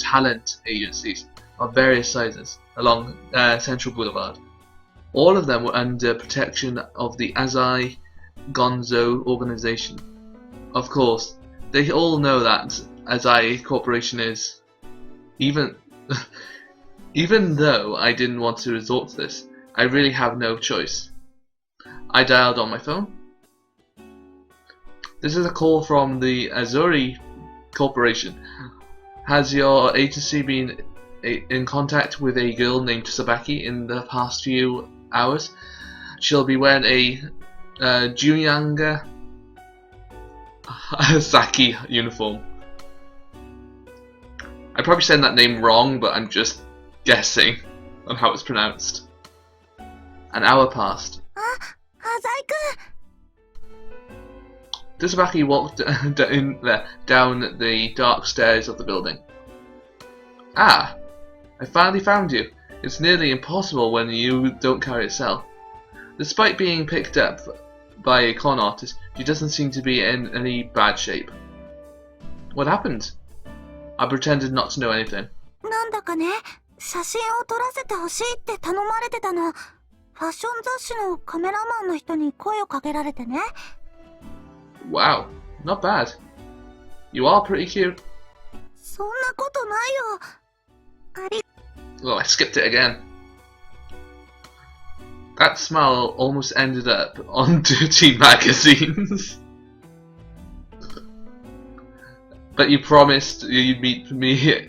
talent agencies of various sizes along Central Boulevard. All of them were under protection of the Azai Gonzo organization. Of course, they all know that Azai Corporation is. Even though I didn't want to resort to this, I really have no choice. I dialed on my phone. This is a call from the Azuri Corporation. Has your agency been in contact with a girl named Sabaki in the past few hours? She'll be wearing a Junyanga Saki uniform. I probably said that name wrong, but I'm just guessing on how it's pronounced. An hour passed. Tsubaki walked down the dark stairs of the building. Ah! I finally found you. It's nearly impossible when you don't carry a cell. Despite being picked up by a con artist, she doesn't seem to be in any bad shape. What happened? I pretended not to know anything. なんだかね、写真を撮らせてほしいって頼まれてたの。ファッション雑誌のカメラマンの人に声をかけられてね。Wow, not bad. You are pretty cute. そんなことないよ。Oh, I skipped it again. That smile almost ended up on dirty magazines. But you promised you'd meet me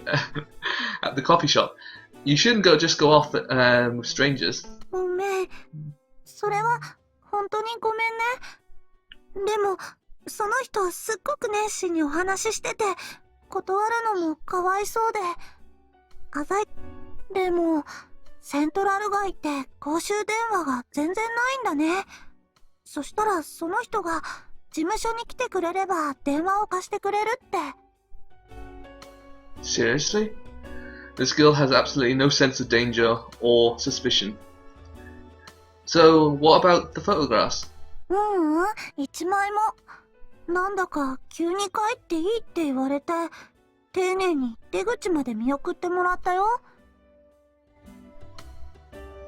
at the coffee shop. You shouldn't just go off with strangers. ごめん。それは本当にごめんね。でも、その人すっごく熱心にお話ししてて、断るのもかわいそうで。でも、セントラル街って公衆電話が全然ないんだね。そしたらその人が事務所に来てくれれば電話を貸してくれるって。Seriously? This girl has absolutely no sense of danger or suspicion. So, what about the photographs? 一枚も。なんだか急に帰っていいって言われて、丁寧に出口まで見送ってもらったよ。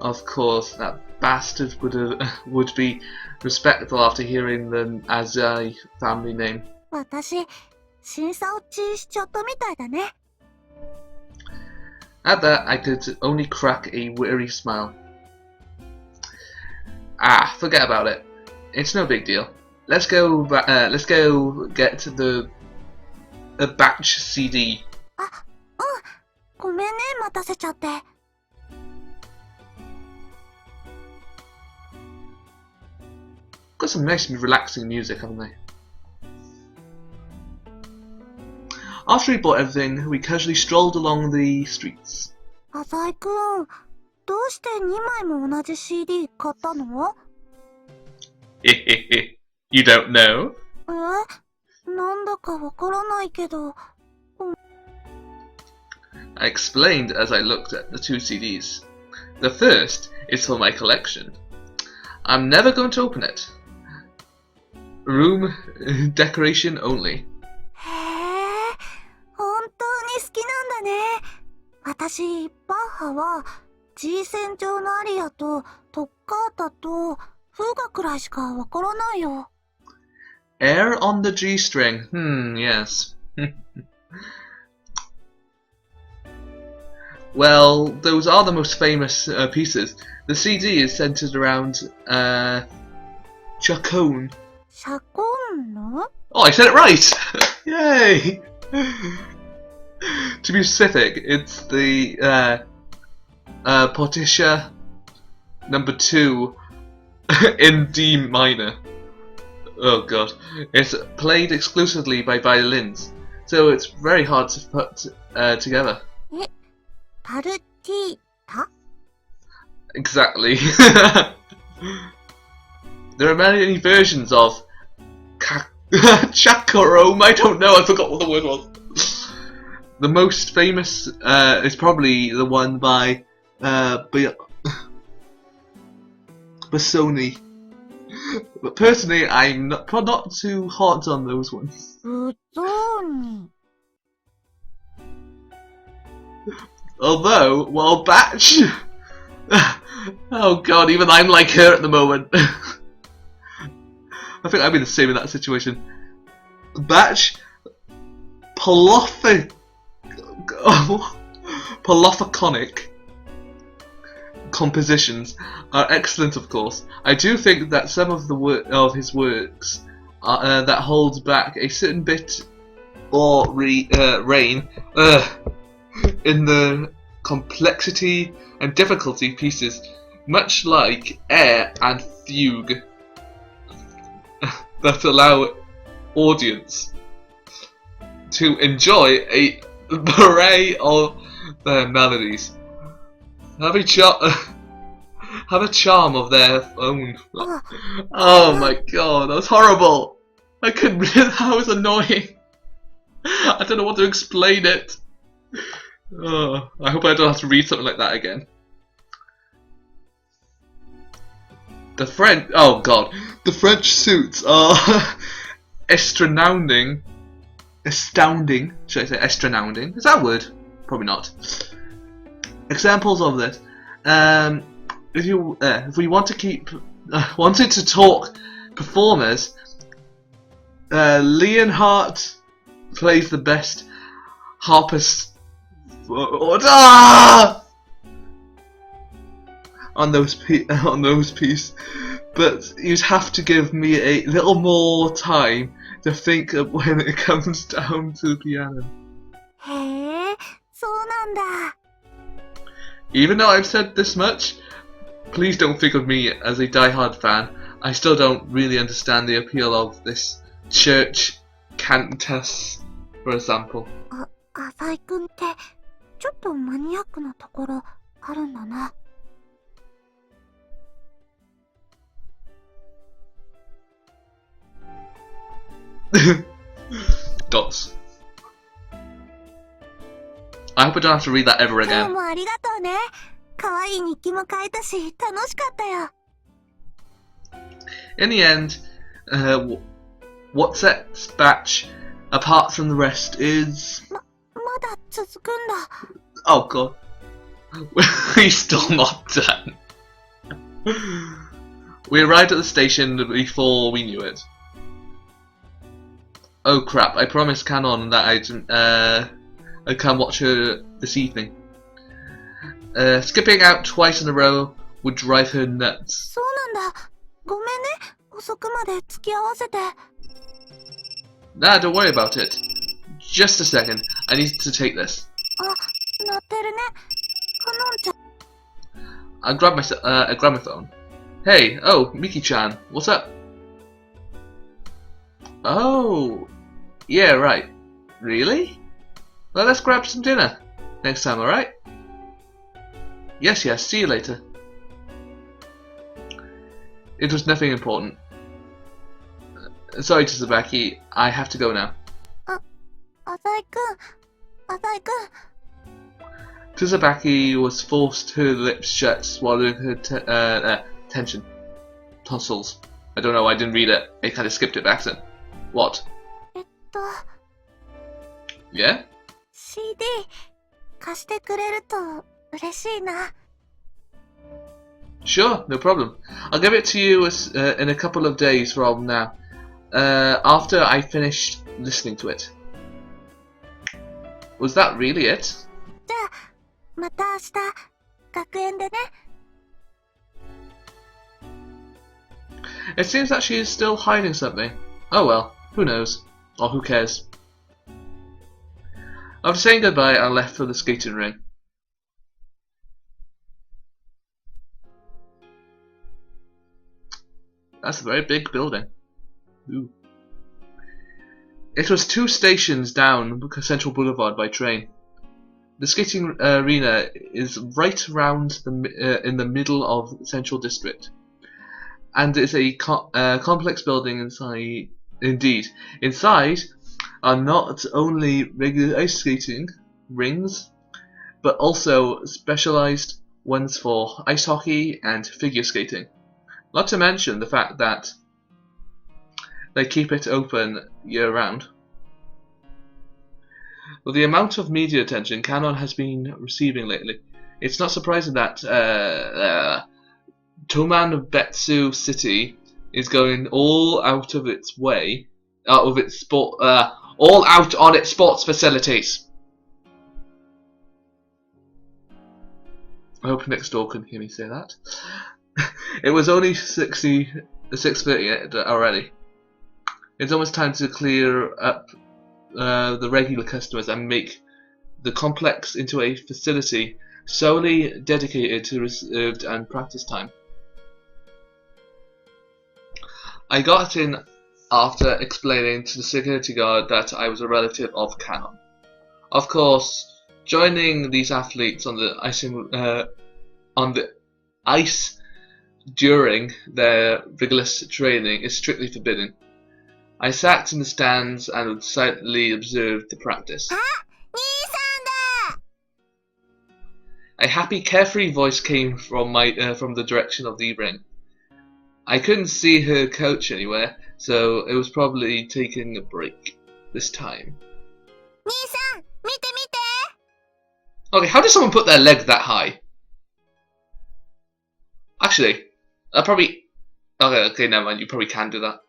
Of course, that bastard would be respectful after hearing the Azai family name. 私、審査落ちしちゃったみたいだね。At that, I could only crack a weary smile. Ah, forget about it. It's no big deal. Let's go get the batch CD. ごめんね、待たせちゃって。Got some nice and relaxing music, haven't they? After we bought everything, we casually strolled along the streets. 浅井くん、どうして2枚も同じ CD 買ったの？ You don't know? なんだかわからないけど。I explained as I looked at the two CDs. The first is for my collection. I'm never going to open it. Room decoration only. へえ、本当に好きなんだね。私、バッハは G-senjouのアリアとトッカータとフーガくらいしかわからないよ。Air on the G string. Yes. Well, those are the most famous pieces. The CD is centered around Chacon. シャコンの？ Oh, I said it right! Yay! To be specific, it's the Portiscia number 2 in D minor. Oh god. It's played exclusively by violins, so it's very hard to put together. パルティータ？ Exactly. There are many versions of Chakarome. I don't know, I forgot what the word was. The most famous is probably the one by Bassoni. But personally, I'm not too hot on those ones. ブゾーニ。Although, well, Batch. Oh god, even I'm like her at the moment. I think I'd be the same in that situation. Batch Polophonic compositions are excellent, of course. I do think that some of the his works that holds back a certain bit or reign in the complexity and difficulty pieces, much like Air and Fugue, that allow audience to enjoy a array of their melodies. Have a charm of their own. Oh my god, that was horrible. I couldn't. That was annoying. I don't know what to explain it. Oh, I hope I don't have to read something like that again. The French. Oh god, the French suits are astounding. Astounding. Should I say astounding? Is that a word? Probably not. Examples of this. If we want to keep wanted to talk performers, Leonhardt plays the best harpist on those pieces, but you'd have to give me a little more time to think of when it comes down to the piano. へえ、そうなんだ。 Even though I've said this much, please don't think of me as a die-hard fan. I still don't really understand the appeal of this church cantus, for example. 浅井くんってちょっとマニアックなところあるんだな。 Dots. I hope I don't have to read that ever 今日 again. もありがとうね。可愛い日記も書いたし楽しかったよ。 In the end, what sets Batch apart from the rest is... まだ続くんだ。 Oh god. He's still not done. We arrived at the station before we knew it. Oh crap, I promised Canon that I'd come watch her this evening. Skipping out twice in a row would drive her nuts. そうなんだ。ごめんね。遅くまで付き合わせて。 Nah, don't worry about it. Just a second, I need to take this. あ、鳴ってるね。かのんちゃん。 I grabbed a gramophone. Hey, oh, Miki-chan, what's up? Oh, yeah, right. Really? Well, let's grab some dinner next time, alright? Yes, see you later. It was nothing important. Sorry, Tsubaki, I have to go now. 浅井くん。浅井くん。 Tsubaki was forced her lips shut, swallowing her tension. Tonsils. I don't know, I didn't read it. It kind of skipped it back then. What? Yeah? CD 貸してくれると嬉しいな。 Sure, no problem. I'll give it to you in a couple of days from now. After I finished listening to it. Was that really it? じゃあ、また明日、学園でね。 It seems that she is still hiding something. Oh well, who knows? Or who cares? After saying goodbye, I left for the skating ring. That's a very big building. Ooh. It was 2 stations down Central Boulevard by train. The skating arena is right around in the middle of Central District, and it's a complex building inside. Indeed, inside are not only regular ice skating rings, but also specialized ones for ice hockey and figure skating. Not to mention the fact that they keep it open year round. With the amount of media attention Canon has been receiving lately, it's not surprising that Tomanbetsu City is going all out on its sports facilities. I hope next door can hear me say that. It was only 6:30 already. It's almost time to clear up the regular customers and make the complex into a facility solely dedicated to reserved and practice time. I got in after explaining to the security guard that I was a relative of Canon. Of course, joining these athletes on the ice during their rigorous training is strictly forbidden. I sat in the stands and silently observed the practice. A happy, carefree voice came from the direction of the ring. I couldn't see her coach anywhere, so it was probably taking a break this time. Okay, how does someone put their leg that high? Actually, okay, never mind. You probably can do that.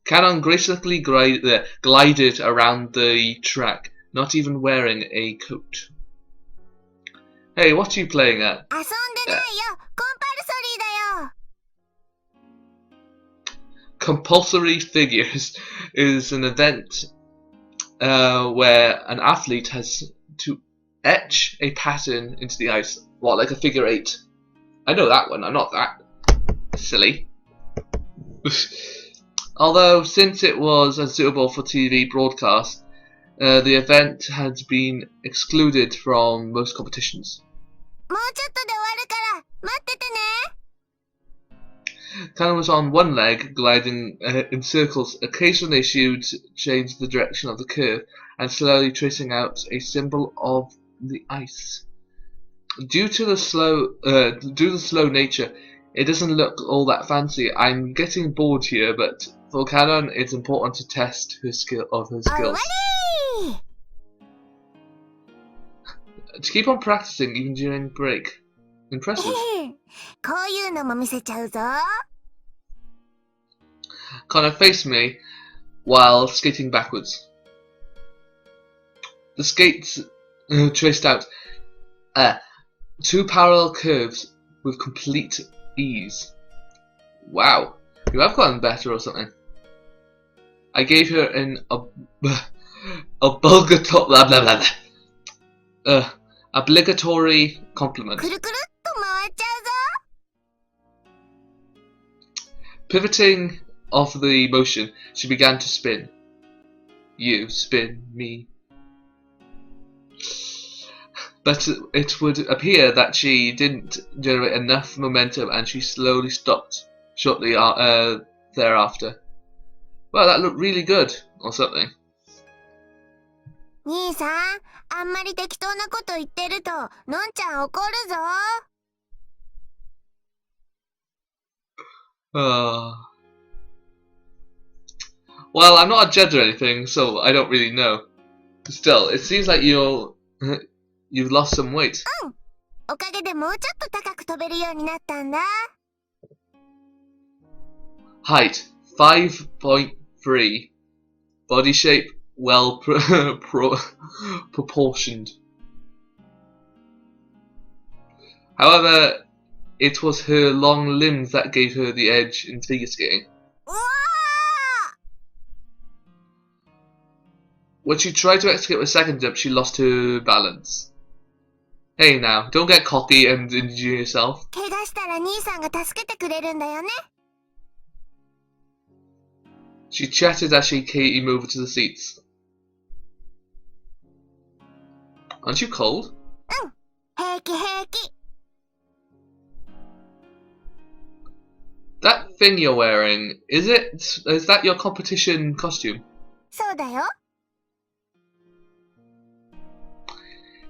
Canon gracefully glided around the track, not even wearing a coat. Hey, what are you playing at? Compulsory figures is an event where an athlete has to etch a pattern into the ice. What, like a figure 8? I know that one. I'm not that silly. Although, since it was unsuitable for TV broadcast, the event had been excluded from most competitions. Canon was on one leg, gliding in circles. Occasionally she would change the direction of the curve and slowly tracing out a symbol of the ice. Due to the slow nature, it doesn't look all that fancy. I'm getting bored here, but for Canon, it's important to test her skills. To keep on practicing even during break. Impressive. Connor faced me while skating backwards. The skates traced out 2 parallel curves with complete ease. Wow, you have gotten better or something. I gave her an obligatory compliment. Pivoting off the motion, she began to spin. You spin me. But it would appear that she didn't generate enough momentum and she slowly stopped shortly thereafter. Well, that looked really good, or something. Well, I'm not a judge or anything, so I don't really know. Still, it seems like you've lost some weight. Height 5.3. Body shape well proportioned. However, it was her long limbs that gave her the edge in figure skating. When she tried to execute a second jump, she lost her balance. Hey now, don't get cocky and injure yourself. She chatted as she came over to the seats. Aren't you cold? That thing you're wearing, is that your competition costume?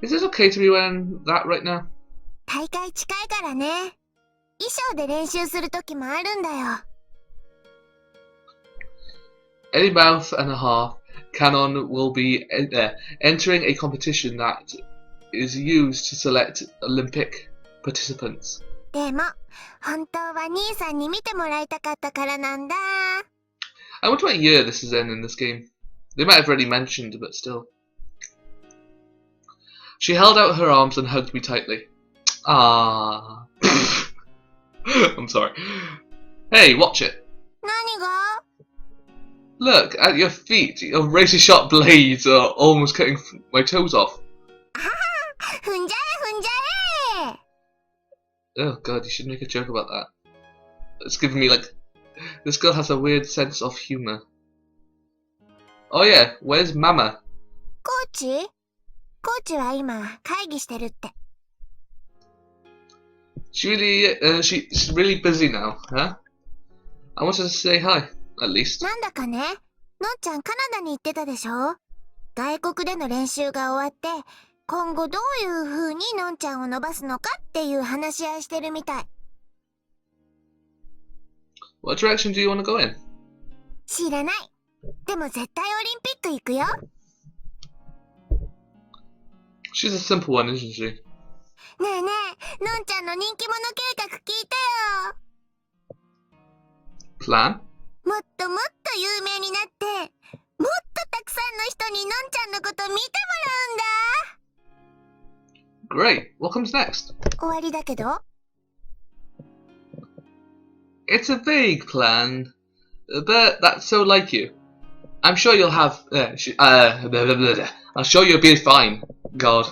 Is it okay to be wearing that right now? Any month and a half, Canon will be entering a competition that is used to select Olympic participants. でも、本当は兄さんに見てもらいたかったからなんだ。I wonder what year this is in this game. They might have already mentioned, but still. She held out her arms and hugged me tightly. Ah. I'm sorry. Hey, watch it. 何が？ Look at your feet. Your razor sharp blades are almost cutting my toes off. 踏んじゃえ踏んじゃえ。 Oh god, you should make a joke about that. It's giving me like... This girl has a weird sense of humor. Oh yeah, where's Mama? コーチ？コーチは今会議してるって。She's really busy now, huh? I wanted to say hi, at least. なんだかね、のんちゃんカナダに行ってたでしょ？外国での練習が終わって、今後どういう風にのんちゃんを伸ばすのかっていう話し合いしてるみたい。What direction do you want to go in? 知らない。でも絶対オリンピック行くよ。She's a simple one, isn't she? ねえねえ、のんちゃんの人気者計画聞いてよ。Plan? もっともっと有名になって、もっとたくさんの人にのんちゃんのこと見てもらうんだ。 Great. What comes next? 終わりだけど。It's a vague plan, but that's so like you. I'm sure you'll have... I'm sure you'll be fine. God,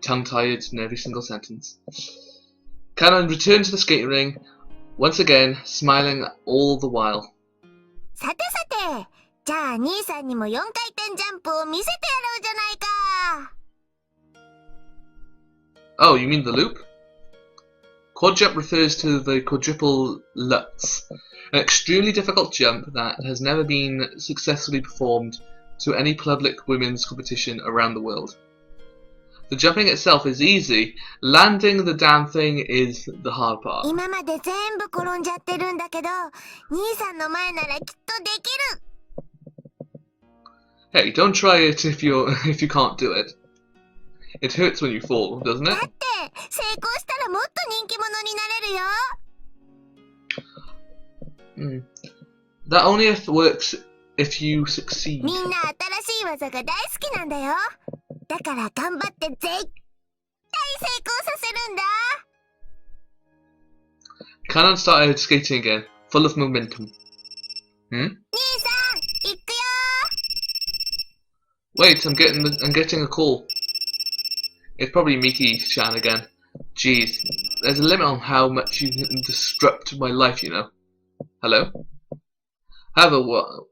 tongue-tired in every single sentence. Canon returned to the skating ring, once again, smiling all the while. さてさて、じゃあ兄さんにも4回転ジャンプを見せてやろうじゃないか。 Oh, you mean the loop? Quad jump refers to the quadruple lutz, an extremely difficult jump that has never been successfully performed to any public women's competition around the world. The jumping itself is easy, landing the damn thing is the hard part. 今まで全部転んじゃってるんだけど、兄さんの前ならきっとできる。 Hey, don't try it if you can't do it. It hurts when you fall, doesn't だ it? って成功したらもっと人気者になれるよ。That only works if you succeed. みんな新しい技が大好きなんだよ。だから頑張って絶対成功させるんだ。 Canon started skating again, full of momentum. 兄さん、行くよ。 Wait, I'm getting a call. It's probably Miki-chan again. Jeez, there's a limit on how much you can disrupt my life, you know. Hello? However,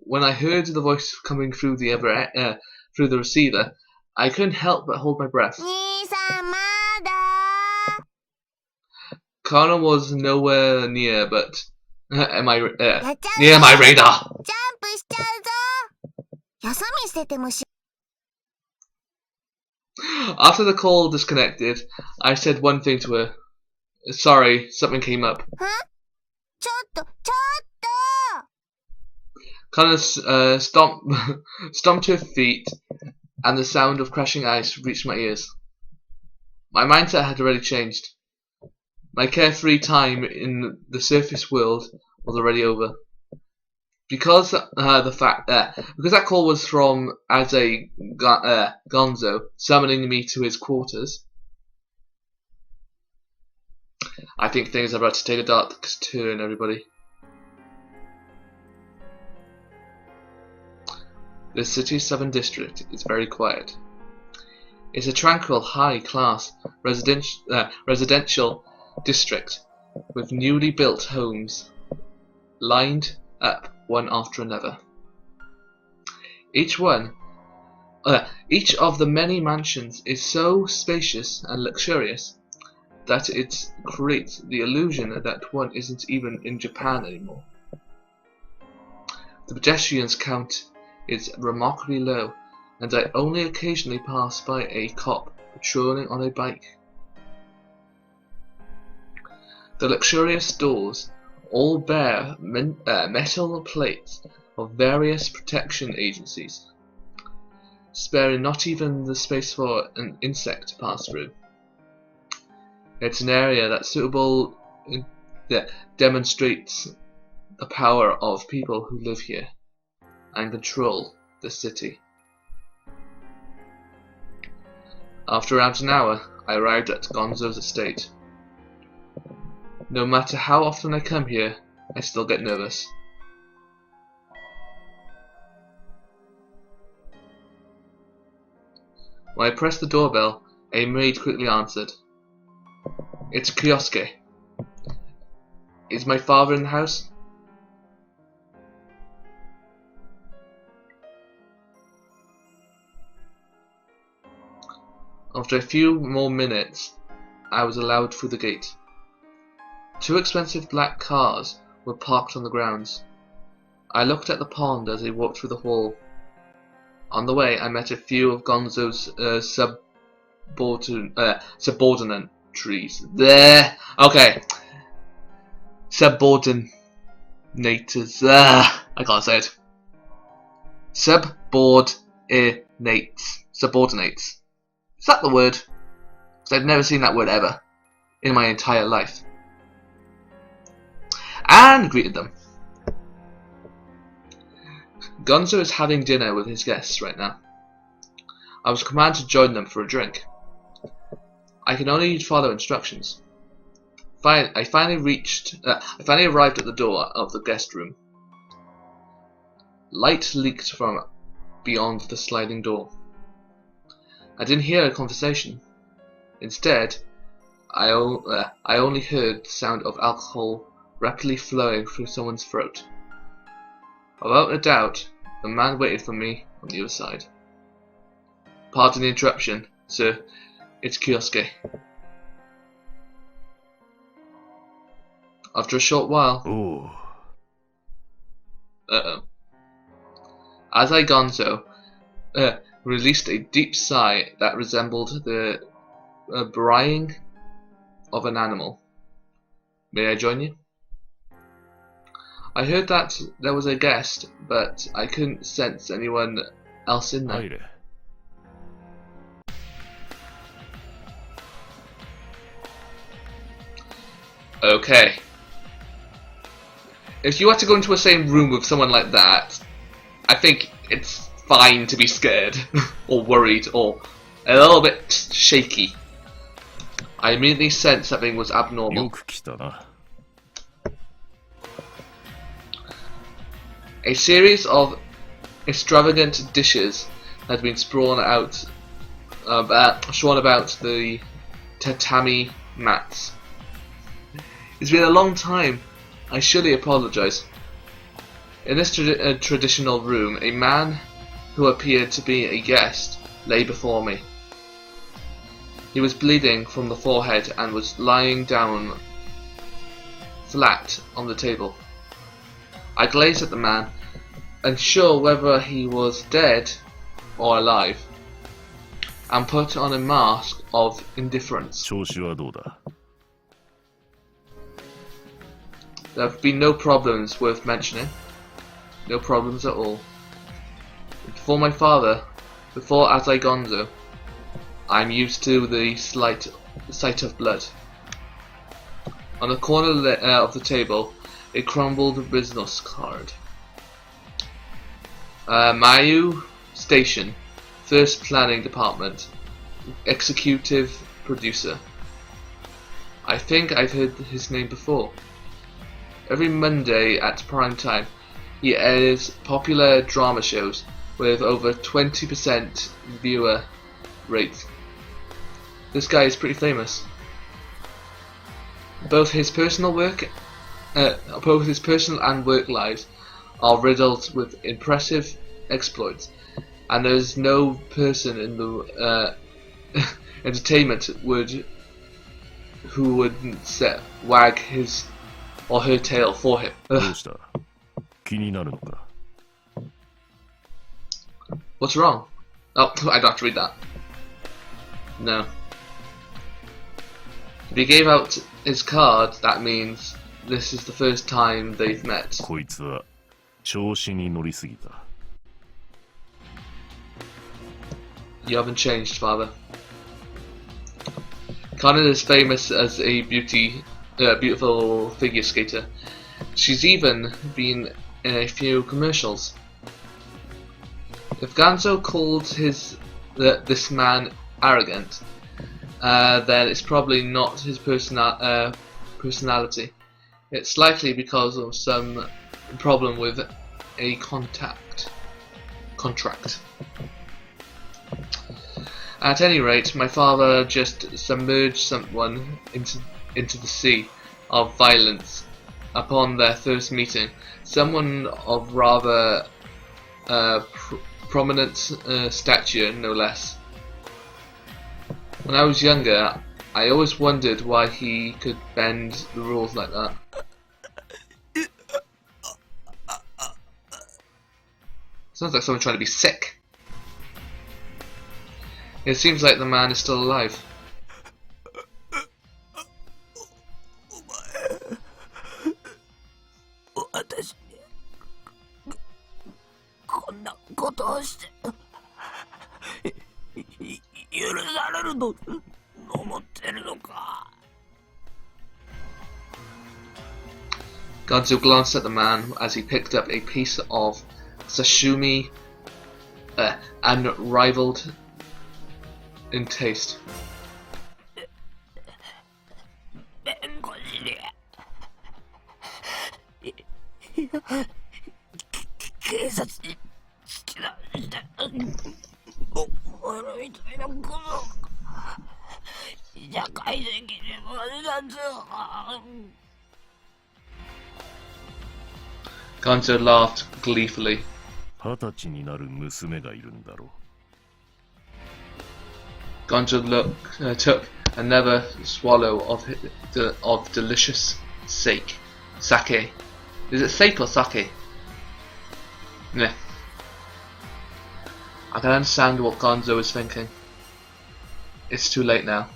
when I heard the voice coming through through the receiver, I couldn't help but hold my breath. 兄さんまだ。 Kana was nowhere near, but near my やっちゃうぞ。 my radar. ジャンプしちゃうぞ。よそ見しててもし。 After the call disconnected, I said one thing to her. Sorry, something came up. ちょっと。 Kana stomped her feet, and the sound of crashing ice reached my ears. My mindset had already changed. My carefree time in the surface world was already over. Because because that call was from Gonzo summoning me to his quarters, I think things are about to take a dark turn, everybody. The city's southern district is very quiet. It's a tranquil, high-class residential district with newly built homes lined up one after another. Each of the many mansions is so spacious and luxurious that it creates the illusion that one isn't even in Japan anymore. The pedestrians count is remarkably low, and I only occasionally pass by a cop patrolling on a bike. The luxurious doors all bear metal plates of various protection agencies, sparing not even the space for an insect to pass through. It's an area that demonstrates the power of people who live here and control the city. After around an hour, I arrived at Gonzo's estate. No matter how often I come here, I still get nervous. When I pressed the doorbell, a maid quickly answered. It's Kyosuke. Is my father in the house? After a few more minutes, I was allowed through the gate. 2 expensive black cars were parked on the grounds. I looked at the pond as I walked through the hall. On the way, I met a few of Gonzo's subordinate trees. There. Okay. Subordinators. I can't say it. Subordinates. Is that the word? Because I've never seen that word ever in my entire life. And greeted them. Gonzo is having dinner with his guests right now. I was commanded to join them for a drink. I can only follow instructions. I finally arrived at the door of the guest room. Light leaked from beyond the sliding door. I didn't hear a conversation. Instead, I only heard the sound of alcohol rapidly flowing through someone's throat. Without a doubt, the man waited for me on the other side. Pardon the interruption, sir. It's Kyosuke. After a short while... Ooh. As I Gonzo released a deep sigh that resembled the braying of an animal. May I join you? I heard that there was a guest, but I couldn't sense anyone else in there. Okay. If you had to go into the same room with someone like that, I think it's fine to be scared, or worried, or a little bit shaky. I immediately sensed something was abnormal. A series of extravagant dishes had been strewn about the tatami mats. It's been a long time. I surely apologize. In this traditional room, a man who appeared to be a guest lay before me. He was bleeding from the forehead and was lying down flat on the table. I gazed at the man, unsure whether he was dead or alive, and put on a mask of indifference. There have been no problems worth mentioning. No problems at all. Before my father, before Asai Gonzo, I'm used to the sight of blood. On the corner of the table, a crumbled business card. Maou Station, First Planning Department, Executive Producer. I think I've heard his name before. Every Monday at prime time, he airs popular drama shows with over 20% viewer rate. This guy is pretty famous. Both his personal and work lives are riddled with impressive exploits, and there is no person in the entertainment who wouldn't wag his or her tail for him. What's wrong? Oh, I don't have to read that. No. If he gave out his card, that means this is the first time they've met. 調子に乗りすぎた。You haven't changed, father. Kana is famous as a beautiful figure skater. She's even been in a few commercials. If Ganzo called this man arrogant, then it's probably not his personality. It's likely because of some problem with a contract. At any rate, my father just submerged someone into the sea of violence upon their first meeting. Someone of rather prominent stature, no less. When I was younger, I always wondered why he could bend the rules like that. Sounds like someone trying to be sick. It seems like the man is still alive. 私こんなことをして許されると思ってるのか。 Gonzo glanced at the man as he picked up a piece of sashimi, unrivaled in taste. 弁護士に警察に突き出してお前みたいなクソ社会的にもなんつうか。 Gonzo laughed gleefully. 20歳になる娘がいるんだろう。 Gonzo took another swallow of delicious sake. Sake. Is it sake or sake? Nah. I can understand what Gonzo is thinking. It's too late now.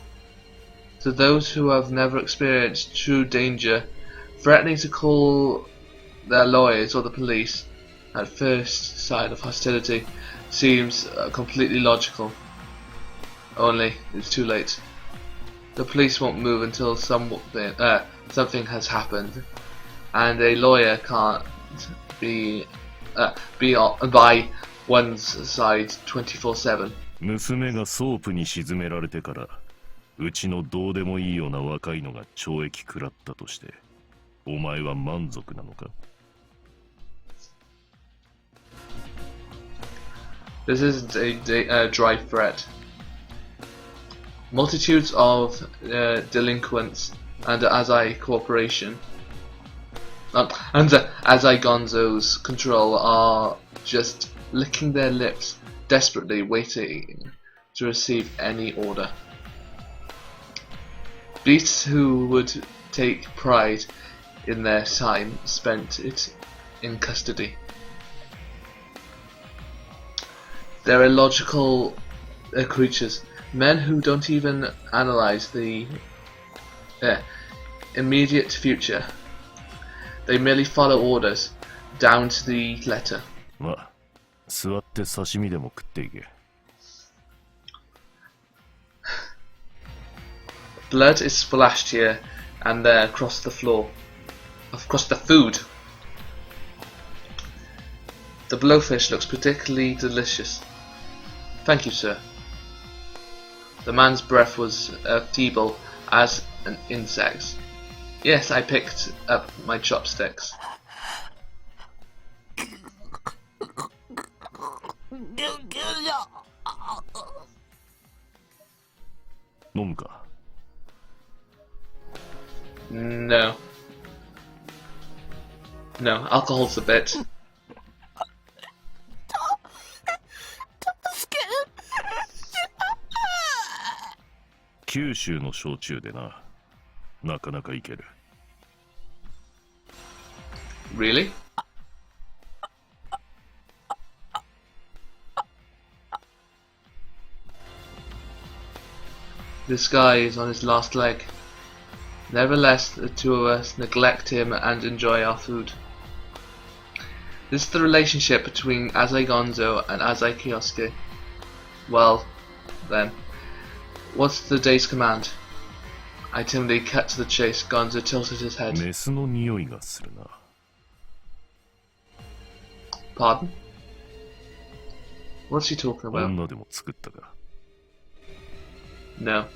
To those who have never experienced true danger, threatening to call their lawyers or the police at first sight of hostility seems completely logical. Only it's too late. The police won't move until something has happened, and a lawyer can't be by one's side 24/7. 娘がソープに沈められてから、うちのどうでもいいような若いのが懲役食らったとして、お前は満足なのか？ This isn't a dry threat. Multitudes of delinquents under Azai Corporation under Azai Gonzo's control are just licking their lips, desperately waiting to receive any order. Beasts who would take pride in their time spent it in custody. They're illogical creatures, men who don't even analyze the immediate future. They merely follow orders down to the letter. まあ、座って刺身でも食っていけ。 Blood is splashed here and there across the floor, across the food. The blowfish looks particularly delicious. Thank you, sir. The man's breath was feeble as an insect's. Yes, I picked up my chopsticks. 飲むか？ No. No, alcohol's a bit. 九州の焼酎でな、なかなかいける。 Really? This guy is on his last leg. Nevertheless, the two of us neglect him and enjoy our food. This is the relationship between Azai Gonzo and Azai Kyosuke. Well, then, what's the day's command? I timidly cut to the chase. Gonzo tilted his head. メスの匂いがするな。 Pardon? What's he talking about? 女でも作ったか。 No.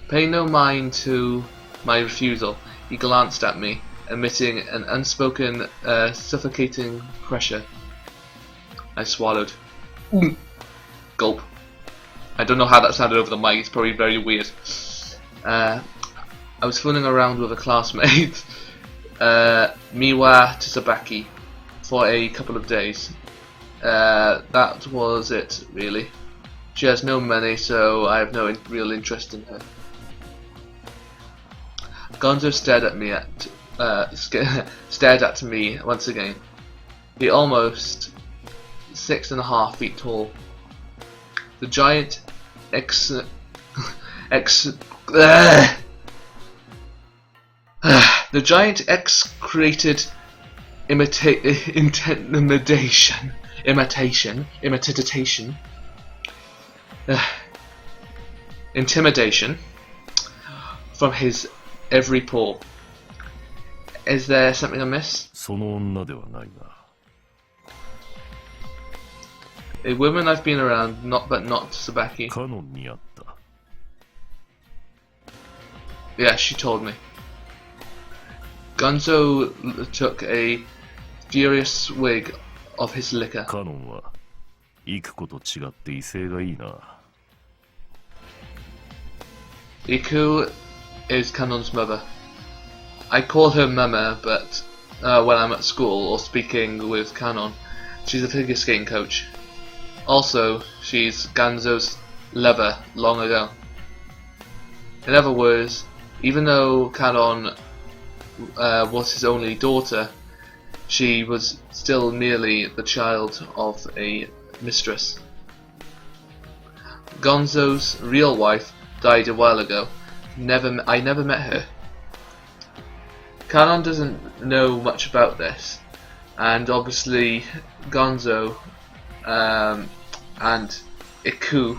Paying no mind to my refusal, he glanced at me, emitting an unspoken, suffocating pressure. I swallowed. Gulp. I don't know how that sounded over the mic, it's probably very weird. I was fooling around with a classmate, Miwa Tsubaki, for a couple of days. That was it, really. She has no money, so I have no real interest in her. Gonzo stared at me once again. He almost 6.5 feet tall. The giant the giant X-created imitation intimidation from his every pore. Is there something amiss? その女ではないな。 A woman I've been around, but not Tsubaki. カノンにあった。 Yeah, she told me. Gonzo took a furious swig of his liquor. カノンは幾子と違って威勢がいいな。 Iku is Kanon's mother. I call her Mama, but when I'm at school or speaking with Kanon, she's a figure skating coach. Also, she's Ganzo's lover long ago. In other words, even though Kanon was his only daughter, she was still merely the child of a mistress. Gonzo's real wife died a while ago. I never met her. Kanon doesn't know much about this, and obviously Gonzo and Iku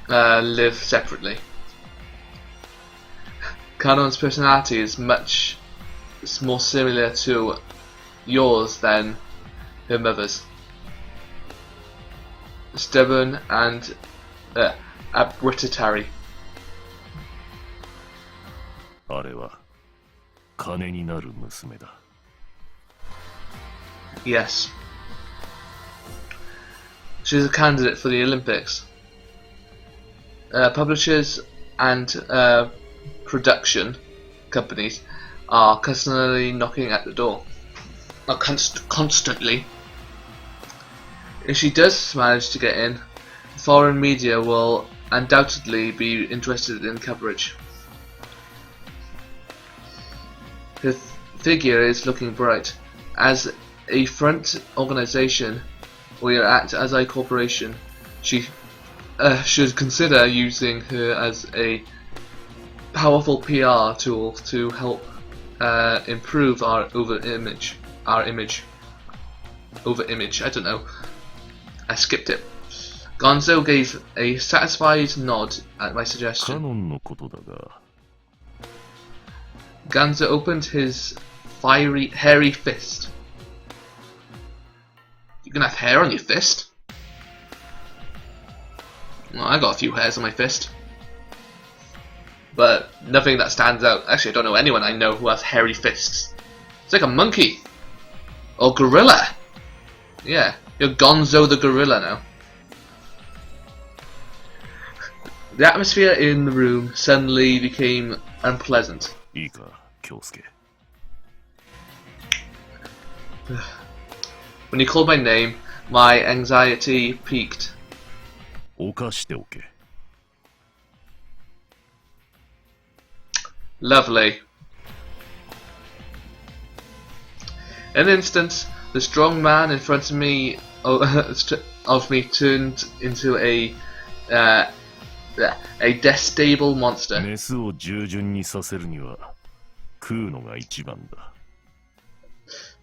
live separately. Kanon's personality is much more similar to yours than her mother's. Stubborn and arbitrary. あれは金になる娘だ。 Yes. She's a candidate for the Olympics. Publishers and production companies are constantly knocking at the door. Constantly. If she does manage to get in, foreign media will undoubtedly be interested in coverage. Her figure is looking bright. As a front organization, we are at Azai Corporation. She should consider using her as a powerful PR tool to help improve our image. I don't know. I skipped it. Gonzo gave a satisfied nod at my カ suggestion. ノンのことだが、 Gonzo opened his hairy fist. You gonna have hair on your fist? Well, I got a few hairs on my fist. But nothing that stands out. Actually, I don't know anyone I know who has hairy fists. It's like a monkey. Or gorilla. Yeah, you're Gonzo the gorilla now. The atmosphere in the room suddenly became unpleasant. いいか、京介。 When he called my name, my anxiety peaked. 犯しておけ。 Lovely. In an instant, the strong man in front of me turned into a destable monster. メスを従順にさせるには食うのが一番だ。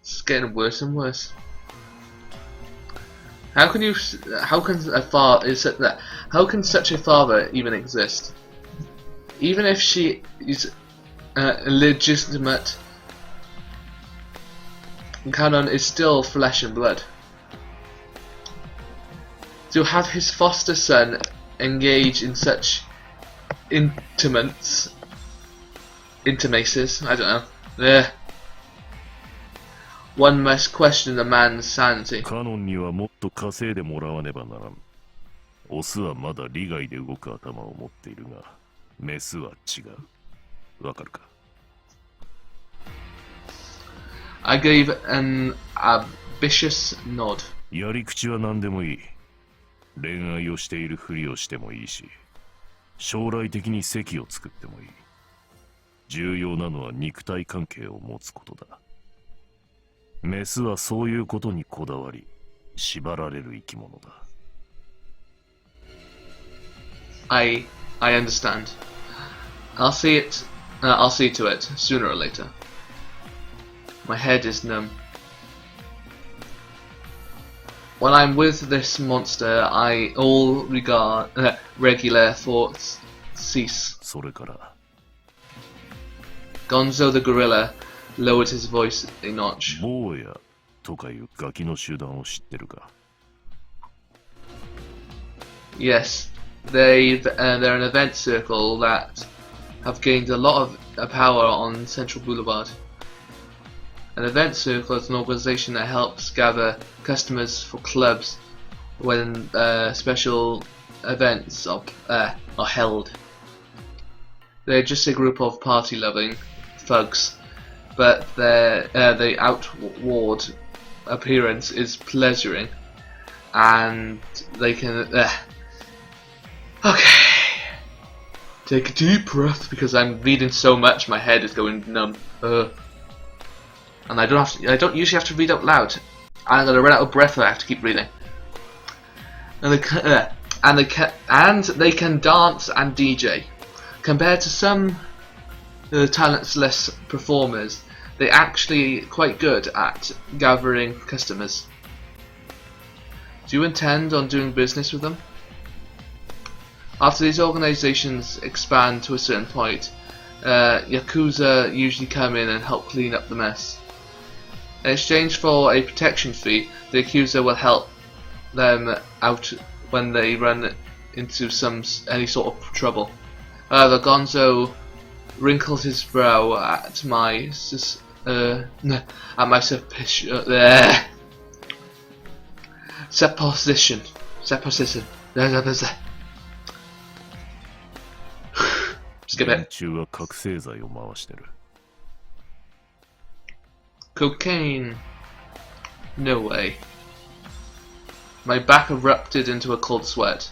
It's getting worse and worse. How can you? How can a father? How can such a father even exist? Even if she is legitimate, Canon is still flesh and blood. To have his foster son engage in such intimacies, I don't know. One must question a man's sanity. カノンにはもっと稼いでもらわねばならん。オスはまだ利害で動く頭を持っているが、メスは違う。わかるか？ I gave an ambitious nod. やり口は何でもいい。恋愛をしているふりをしてもいいし、将来的に席を作ってもいい。重要なのは肉体関係を持つことだ。メスはそういうことにこだわり、縛られる生き物だ。I understand. I'll see it. I'll see to it sooner or later. My head is numb. When I'm with this monster, all regular thoughts cease. それから、 Gonzo the gorilla lowered his voice a notch. 坊やとかいうガキの集団を知ってるか？ Yes, they're an event circle that have gained a lot of power on Central Boulevard. An event circle is an organization that helps gather customers for clubs when special events are held. They're just a group of party-loving thugs, but their outward appearance is pleasuring, and they can. Okay, take a deep breath because I'm reading so much. My head is going numb. And I don't usually have to read out loud. I'm gonna run out of breath if I have to keep reading. And they can dance and DJ. Compared to some talentless performers, they're actually quite good at gathering customers. Do you intend on doing business with them? After these organizations expand to a certain point, Yakuza usually come in and help clean up the mess. In exchange for a protection fee, the accuser will help them out when they run into any sort of trouble. The Gonzo wrinkles his brow at my supposition. Skip 連 it. 中は覚醒剤を回してる。 Cocaine. No way. My back erupted into a cold sweat.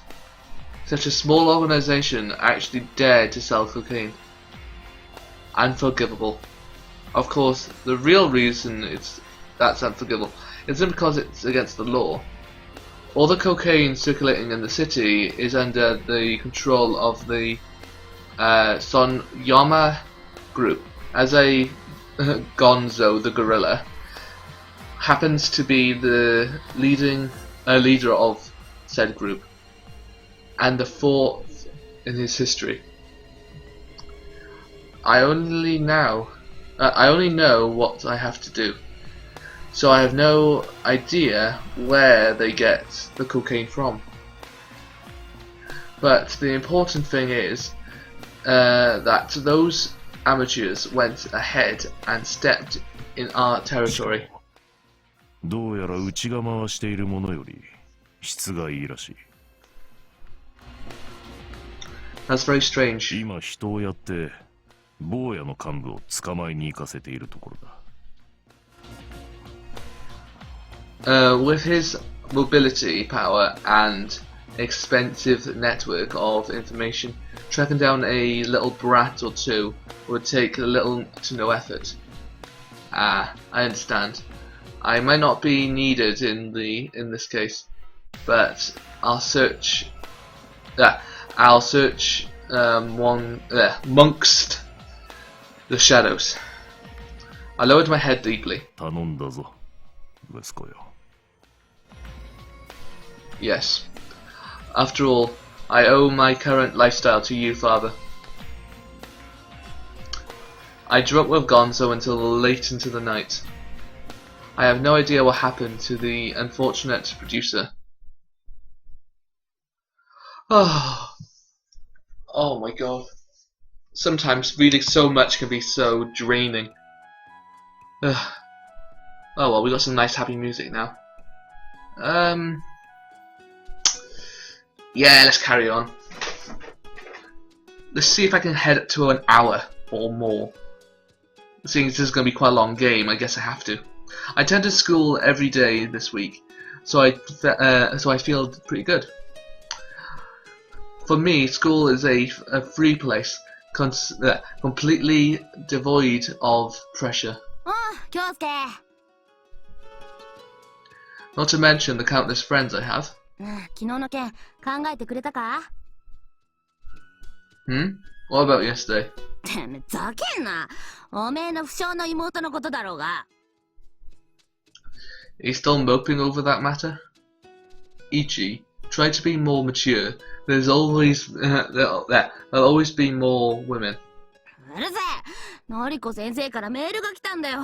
Such a small organization actually dared to sell cocaine. Unforgivable. Of course, the real reason that's unforgivable isn't because it's against the law. All the cocaine circulating in the city is under the control of the Sonyama group. As a Gonzo the gorilla happens to be the leader of said group, and the fourth in his history. I only know what I have to do, so I have no idea where they get the cocaine from. But the important thing is that those amateurs went ahead and stepped in our territory. どうやらうちが回しているものより質がいいらしい。 That's very strange. 今人をやって坊やの幹部を捕まえに行かせているところだ。With his mobility power and expensive network of information, tracking down a little brat or two would take little to no effort. I understand. I might not be needed in this case, but I'll search. Amongst the shadows. I lowered my head deeply. 頼んだぞ、息子よ。Yes. After all, I owe my current lifestyle to you, father. I drunk with Gonzo until late into the night. I have no idea what happened to the unfortunate producer. Oh my god. Sometimes reading so much can be so draining. Oh well, we got some nice happy music now. Yeah, let's carry on. Let's see if I can head to an hour or more. Seeing as this is going to be quite a long game, I guess I have to. I attend to school every day this week, so I feel pretty good. For me, school is a free place, completely devoid of pressure. Not to mention the countless friends I have. 昨日の件考えてくれたか？ What about yesterday? てめえざけんな。おめえの不詳の妹のことだろうが。Are you still moping over that matter? Ichi, try to be more mature. There'll always be more women. うるせえ。のりこ先生からメールが来たんだよ。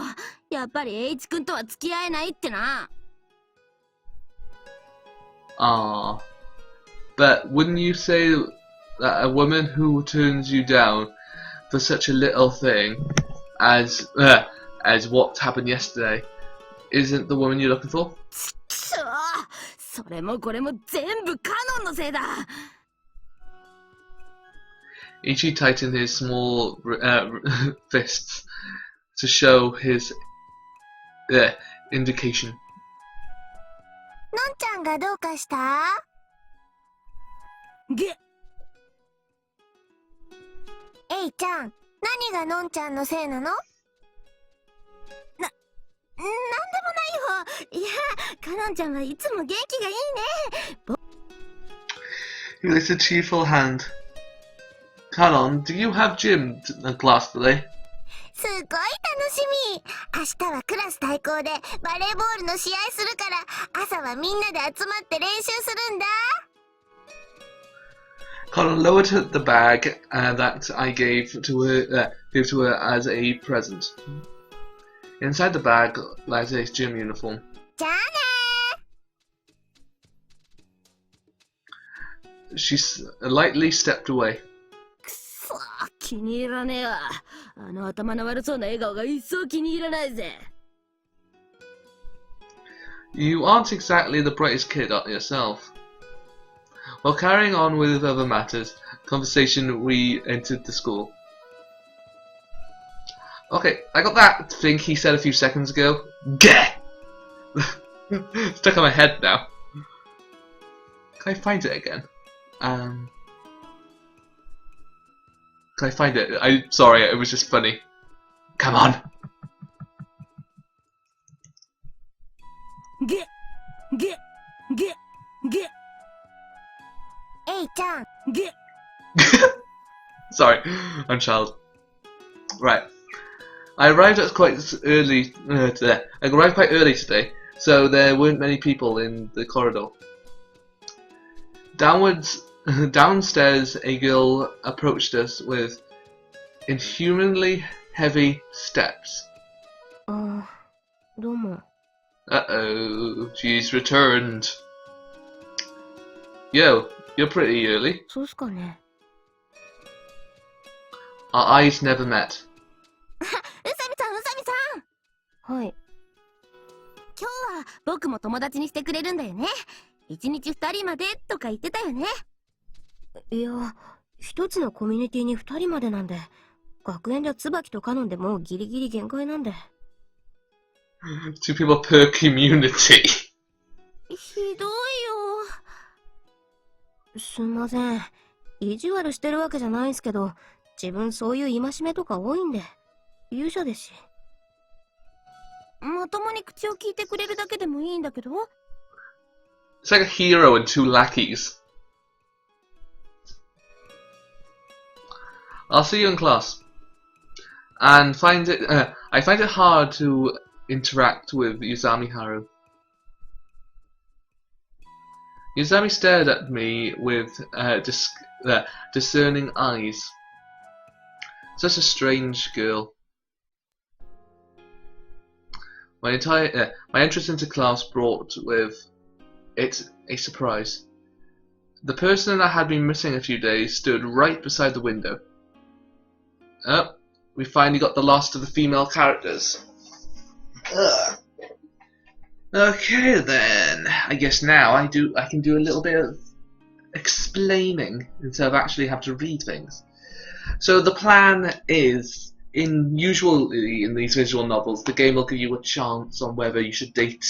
やっぱり栄一君とは付き合えないってな。Ah, but wouldn't you say that a woman who turns you down for such a little thing as what happened yesterday isn't the woman you're looking for? それもこれも全部カノンのせいだ。Ichi tightened his small fists to show his indication. のんちゃんがどうかした？げっ。えいちゃん、何がのんちゃんのせいなの？なんでもないよ。いや、かのんちゃんはいつも元気がいいね。He lifted a cheerful hand. Canon, do you have gym class today? すごい楽しみ。明日はクラス対抗でバレーボールの試合するから、朝はみんなで集まって練習するんだ。Canon lowered the bag that I gave to her as a present. Inside the bag lies a gym uniform. じゃあねー。She lightly stepped away. くそ、気に入らねえわ。あの頭の悪そうな笑顔が一層気に入らないぜ。You aren't exactly the brightest kid yourself. While carrying on with other matters, conversation, we entered the school. Okay, I got that thing he said a few seconds ago. Gah! Stuck on my head now. Can I find it again? Can I find it? I'm sorry, it was just funny. Come on! Get! Hey-chan! Get! Sorry, I'm child. Right. I arrived quite early today, so there weren't many people in the corridor. Downstairs, a girl approached us with inhumanly heavy steps. どうも。Uh-oh, she's returned. Yo, you're pretty early. そうっすかね。Our eyes never met. うさみさんはい。今日は僕も友達にしてくれるんだよね。1日2人までとか言ってたよね。いや、一つのコミュニティに2人までなんで、学園じゃ椿とカノンでもうギリギリ限界なんで。Two people per community. ひどいよ。すんません。意地悪してるわけじゃないんすけど、自分そういう戒めとか多いんで、勇者ですし。まともに口を聞いてくれるだけでもいいんだけど。It's like a hero and two lackeys. I'll see you in class. and I find it hard to interact with Yuzami Haru. Yuzami stared at me with discerning eyes. Such a strange girl. My entrance into class brought with it a surprise. The person I had been missing a few days stood right beside the window. Oh, we finally got the last of the female characters. Ugh. Okay then, I guess now I can do a little bit of explaining instead of actually have to read things. So the plan is, usually in these visual novels, the game will give you a chance on whether you should date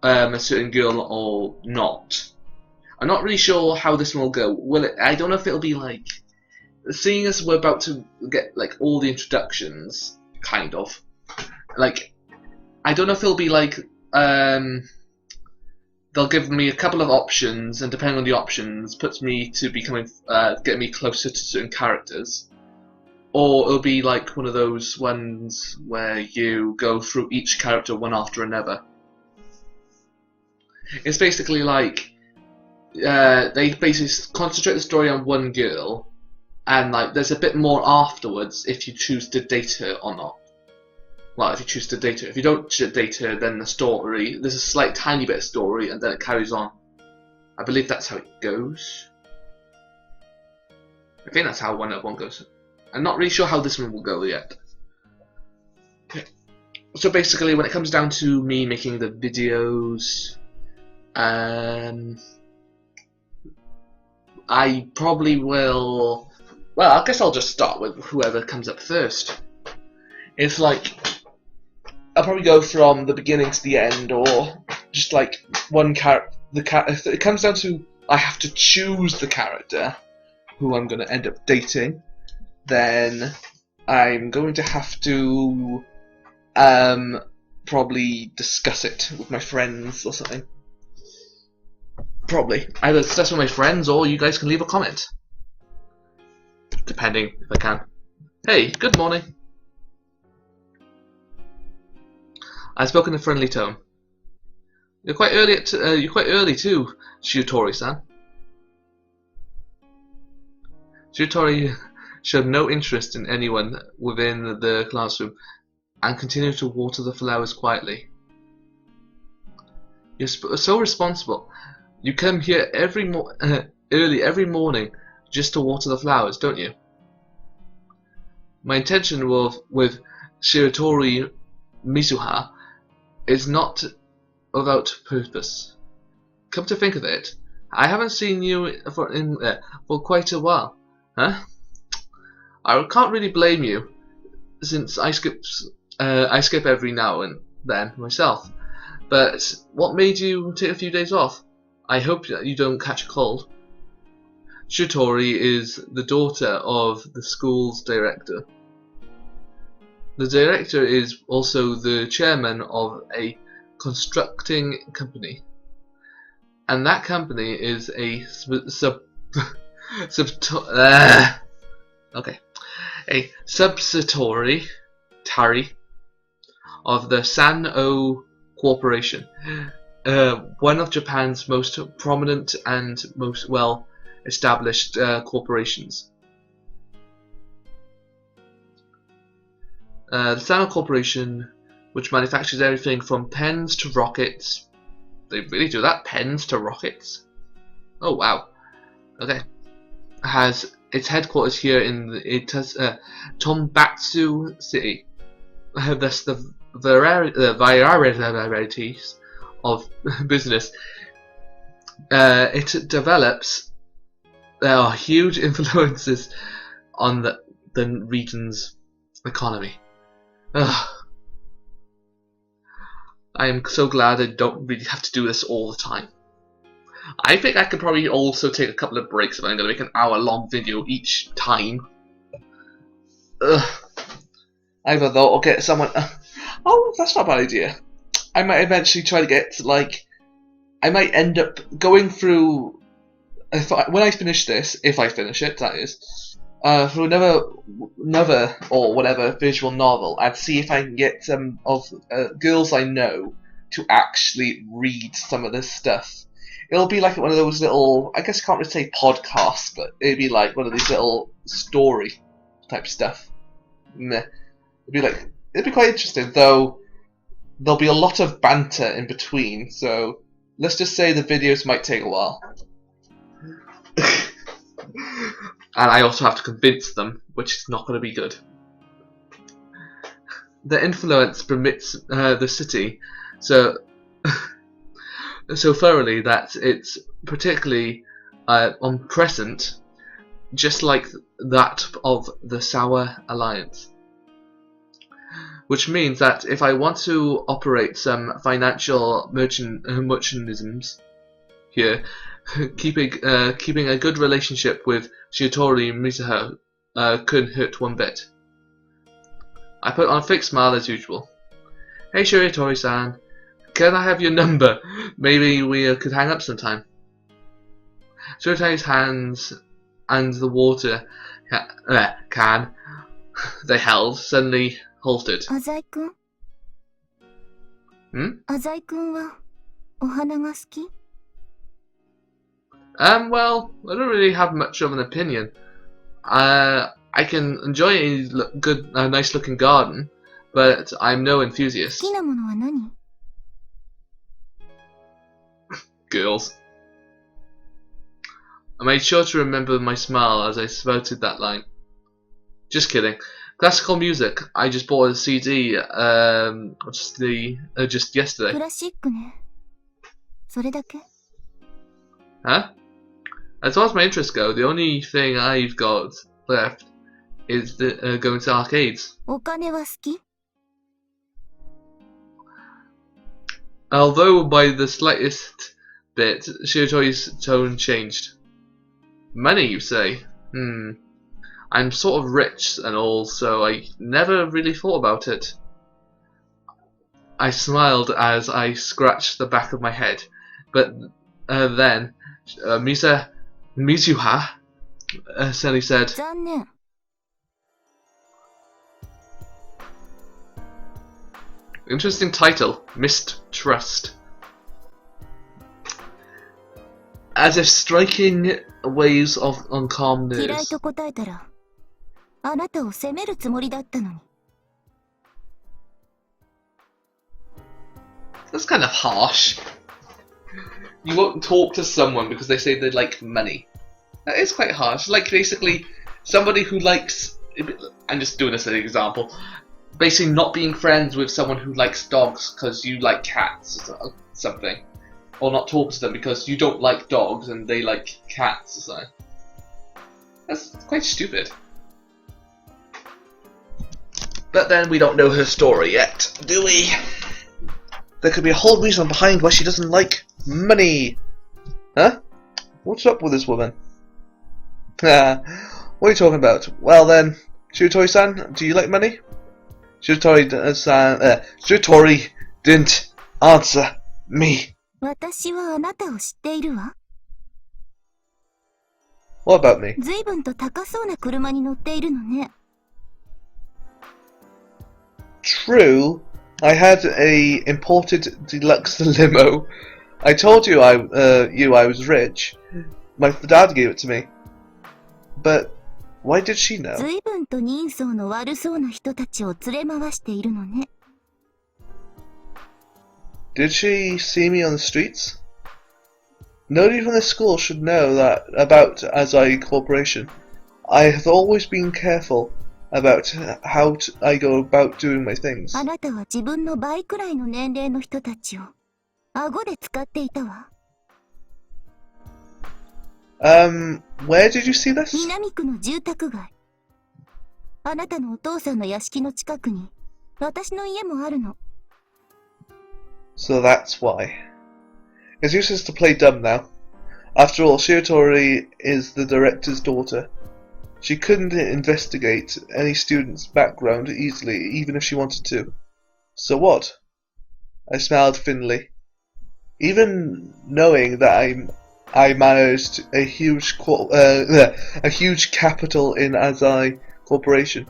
a certain girl or not. I'm not really sure how this one will go. I don't know if it'll be like, seeing as we're about to get like all the introductions, kind of. Like, I don't know if it'll be like they'll give me a couple of options, and depending on the options, puts me to becoming get me closer to certain characters, or it'll be like one of those ones where you go through each character one after another. It's basically like they basically concentrate the story on one girl, and like there's a bit more afterwards if you choose to date her or not. Well, if you choose to date her. If you don't date her, then the story, there's a slight tiny bit of story, and then it carries on. I believe that's how it goes. I think that's how one goes. I'm not really sure how this one will go yet. Okay. So basically, when it comes down to me making the videos, I probably will. Well, I guess I'll just start with whoever comes up first. It's like I'll probably go from the beginning to the end, or just like one character. If it comes down to I have to choose the character who I'm going to end up dating, then I'm going to have to probably discuss it with my friends or something. Probably either discuss with my friends, or you guys can leave a comment, depending if I can. Hey, good morning. I spoke in a friendly tone. You're quite early too, Shiutori-san. Shiutori showed no interest in anyone within the classroom and continued to water the flowers quietly. You're so responsible. You come here early every morning just to water the flowers, don't you? My intention with Shiutori Mizuha is not without purpose. Come to think of it, I haven't seen you for quite a while, huh? I can't really blame you, since I skip every now and then myself. But what made you take a few days off? I hope that you don't catch a cold. Shiutori is the daughter of the school's director. The director is also the chairman of a constructing company, and that company is a subsidiary of the San-O Corporation, one of Japan's most prominent and most well-established corporations. The San-O Corporation, which manufactures everything from pens to rockets. They really do that? Pens to rockets? Oh wow. Okay. Has its headquarters here in Tombatsu City. Thus the varieties of business it develops. There are huge influences on the region's economy. Ugh. I am so glad I don't really have to do this all the time. I think I could probably also take a couple of breaks if I'm going to make an hour-long video each time. Ugh. Either that or get someone. Oh, that's not a bad idea. I might eventually try to get I might end up going through. When I finish this, if I finish it, that is, for another or whatever visual novel, I'd see if I can get some of girls I know to actually read some of this stuff. It'll be like one of those little, I guess you can't really say podcasts, but it'd be like one of these little story type stuff. Meh. It'd be quite interesting, though there'll be a lot of banter in between, so let's just say the videos might take a while. And I also have to convince them, which is not going to be good. The influence permits the city so thoroughly that it's particularly omnipresent, just like that of the Sour Alliance. Which means that if I want to operate some financial merchandisms here, keeping a good relationship with Shitori Mizuho couldn't hurt one bit. I put on a fixed smile as usual. Hey Shitori-san, can I have your number? Maybe we could hang up sometime. Shitori's hands and the water can they held suddenly halted. Azai-kun? Azai-kun wa ohana ga suki? Well, I don't really have much of an opinion. I can enjoy a nice looking garden, but I'm no enthusiast. 好きなものは何? Girls. I made sure to remember my smile as I spouted that line. Just kidding. Classical music. I just bought a CD just yesterday. クラシックね。それだけ? Huh? As far as my interests go, the only thing I've got left is going to arcades. お金は好き? Although by the slightest bit, Shirotori's tone changed. Money, you say? I'm sort of rich and all, so I never really thought about it. I smiled as I scratched the back of my head, but then Mizuha suddenly said, 残念. Interesting title, Mistrust. As if striking waves on calm 嫌い nerves. と答えたら、あなたを責めるつもりだったのに。That's kind of harsh. You won't talk to someone because they say they like money. That is quite harsh. Like basically somebody who likes, I'm just doing this as an example, basically not being friends with someone who likes dogs because you like cats or something. Or not talk to them because you don't like dogs and they like cats or something. That's quite stupid. But then we don't know her story yet, do we? There could be a whole reason behind why she doesn't like money. Huh? What's up with this woman? What are you talking about? Well then, Shirotori-san, do you like money? Shirotori didn't answer me. 私はあなたを知っているわ。What about me? 随分と高そうな車に乗っているのね。True. I had a imported deluxe limo. I told you I was rich. My dad gave it to me. But why did she know? 随分と人相の悪そうな人たちを連れ回しているのね。Did she see me on the streets? Nobody from the school should know that about Azai Corporation. I have always been careful about how I go about doing my things. あなたは自分の倍くらいの年齢の人たちを顎で使っていたわ。Where did you see this? 南区の住宅街。あなたのお父さんの屋敷の近くに私の家もあるの。So that's why. It's useless to play dumb now. After all, Shirotori is the director's daughter. She couldn't investigate any student's background easily, even if she wanted to. So what? I smiled thinly. Even knowing that I managed a huge capital in Azai Corporation.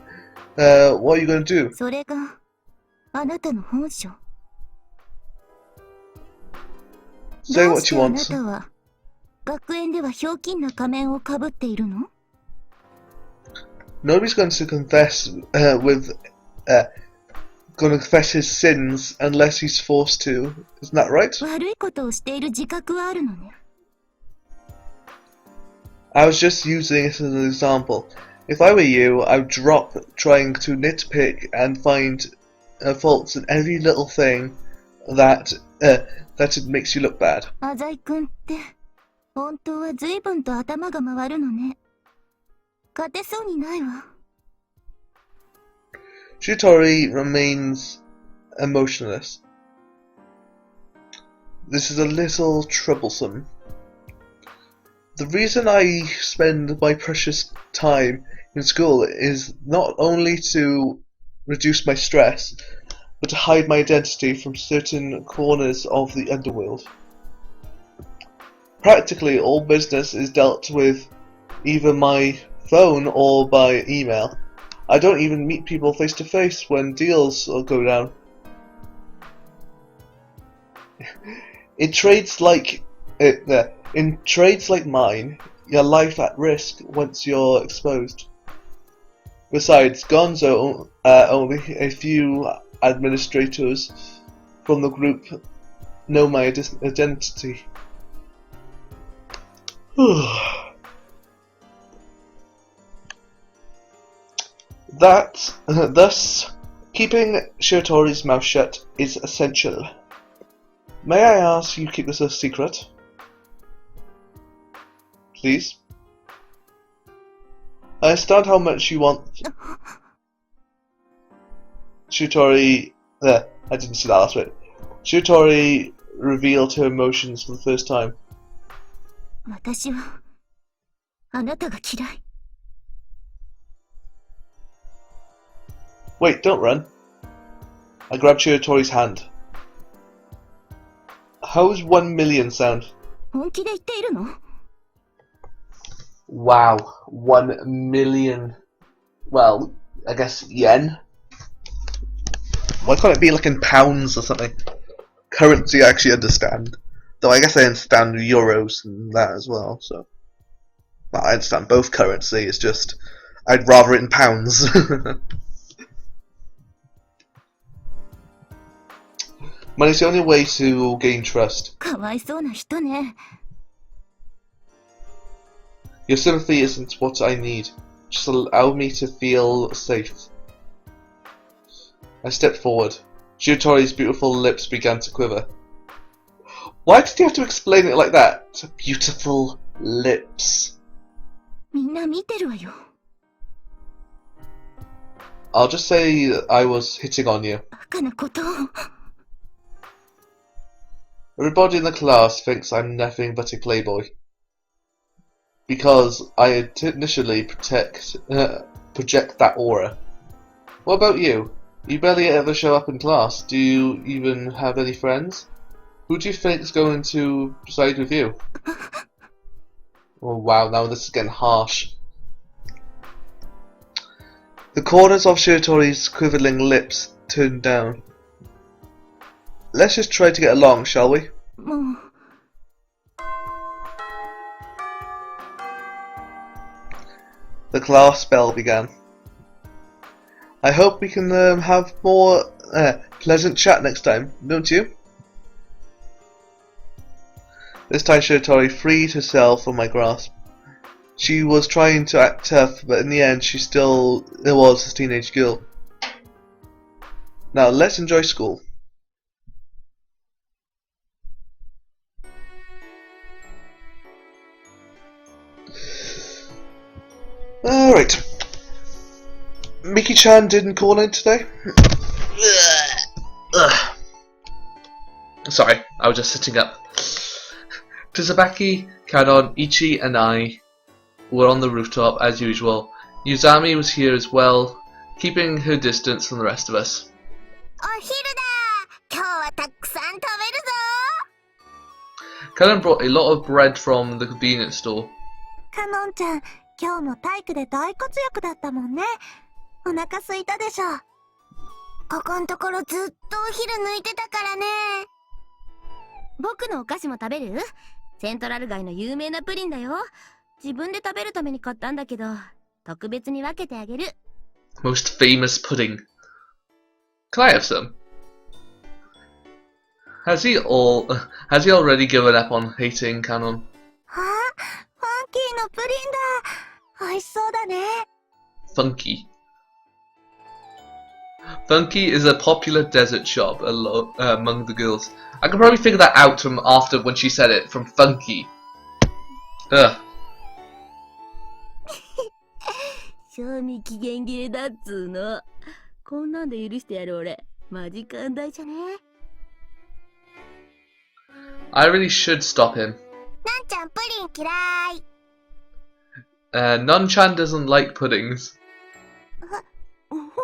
What are you going to do? それがあなたの本性。 Say どう what して you あな want. たは学園ではひょうきんな仮面をかぶっているの？ Nobody's going to confess going to confess his sins unless he's forced to. Isn't that right? 悪いことをしている自覚はあるのね。 I was just using it as an example. If I were you, I'd drop trying to nitpick and find faults in every little thing that it makes you look bad. 浅井くんって本当は随分と頭が回るのね。勝てそうにないわ。 Shitori remains emotionless. This is a little troublesome. The reason I spend my precious time in school is not only to reduce my stress, but to hide my identity from certain corners of the underworld. Practically all business is dealt with either my phone or by email. I don't even meet people face to face when deals go down. In trades like mine, your life at risk once you're exposed. Besides, Gonzo, only a few administrators from the group know my identity. Thus, keeping Shitori's mouth shut is essential. May I ask you keep this a secret? Please? I understand how much you want. Shitori. I didn't see that last bit. Shitori revealed her emotions for the first time. 私はあなたが嫌い。 Wait, don't run. I grabbed Shitori's hand. How's 1 million sound? 本気で言っているの？ Wow, 1 million. Well, I guess yen. Why can't it be like in pounds or something? Currency I actually understand. Though I guess I understand euros and that as well, so. Well, I understand both currency, it's just I'd rather it in pounds. Money's the only way to gain trust. かわいそうな人ね。 Your sympathy isn't what I need. Just allow me to feel safe. I stepped forward. Shitori's beautiful lips began to quiver. Why did you have to explain it like that? Beautiful lips. みんな見てるわよ。 I'll just say I was hitting on you. バカなことを。 Everybody in the class thinks I'm nothing but a playboy. Because I initially project that aura. What about you? You barely ever show up in class. Do you even have any friends? Who do you think's going to side with you? Oh wow, now this is getting harsh. The corners of Shitori's quivering lips turned down. Let's just try to get along, shall we? もう The class bell began. I hope we can have more pleasant chat next time, don't you? This time Shitori freed herself from my grasp. She was trying to act tough, but in the end she still was a teenage girl. Now let's enjoy school. Alright. Miki-chan didn't call in today. Sorry, I was just sitting up. Tsubaki, Kanon, Ichi and I were on the rooftop as usual. Yuzami was here as well, keeping her distance from the rest of us. お昼だ。今日はたくさん食べるぞ。Cullen brought a lot of bread from the convenience store. カノンちゃん、今日も体育で大活躍だったもんね。お腹空いたでしょ。ここんところずっとお昼抜いてたからね。僕のお菓子も食べる？セントラル街の有名なプリンだよ。自分で食べるために買ったんだけど、特別に分けてあげる。Most famous pudding. Can I have some? Has he already given up on hating Canon? あ、ファンキーのプリンだ。美味しそうだね。Funky. Funky is a popular desert shop among the girls. I could probably figure that out from after when she said it, from Funky. Ugh. 賞味期限切れだっつーの。こんなんで許してやる俺。マジ寛大じゃね？ I really should stop him. なんちゃんプリン嫌い。Nun-chan doesn't like puddings. ほんと？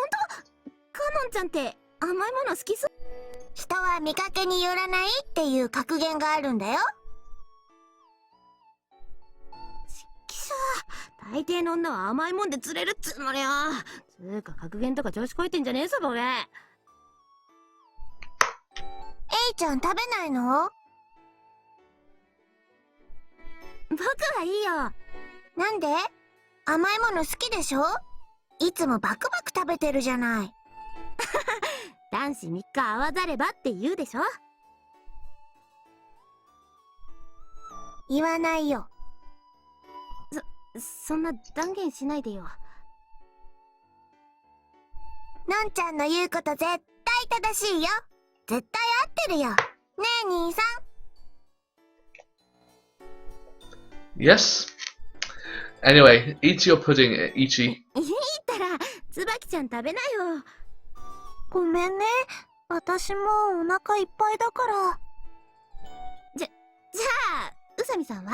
カノンちゃんって甘いもの好きそう？人は見かけによらないっていう格言があるんだよ。きさー、大抵の女は甘いもんで釣れるっつうのによ。つうか格言とか調子こいてんじゃねえぞボケ。エイちゃん食べないの？僕はいいよ。なんで？甘いもの好きでしょ？いつもバクバク食べてるじゃない。男子3日会わざればって言うでしょ？言わないよ。そんな断言しないでよ。のんちゃんの言うこと絶対正しいよ。絶対合ってるよ。ねえ兄さん。Yes? Anyway, eat your pudding, Ichi. いいったら、椿ちゃん食べなよ。ごめんね。私もお腹いっぱいだから。じゃあ、宇佐美さんは？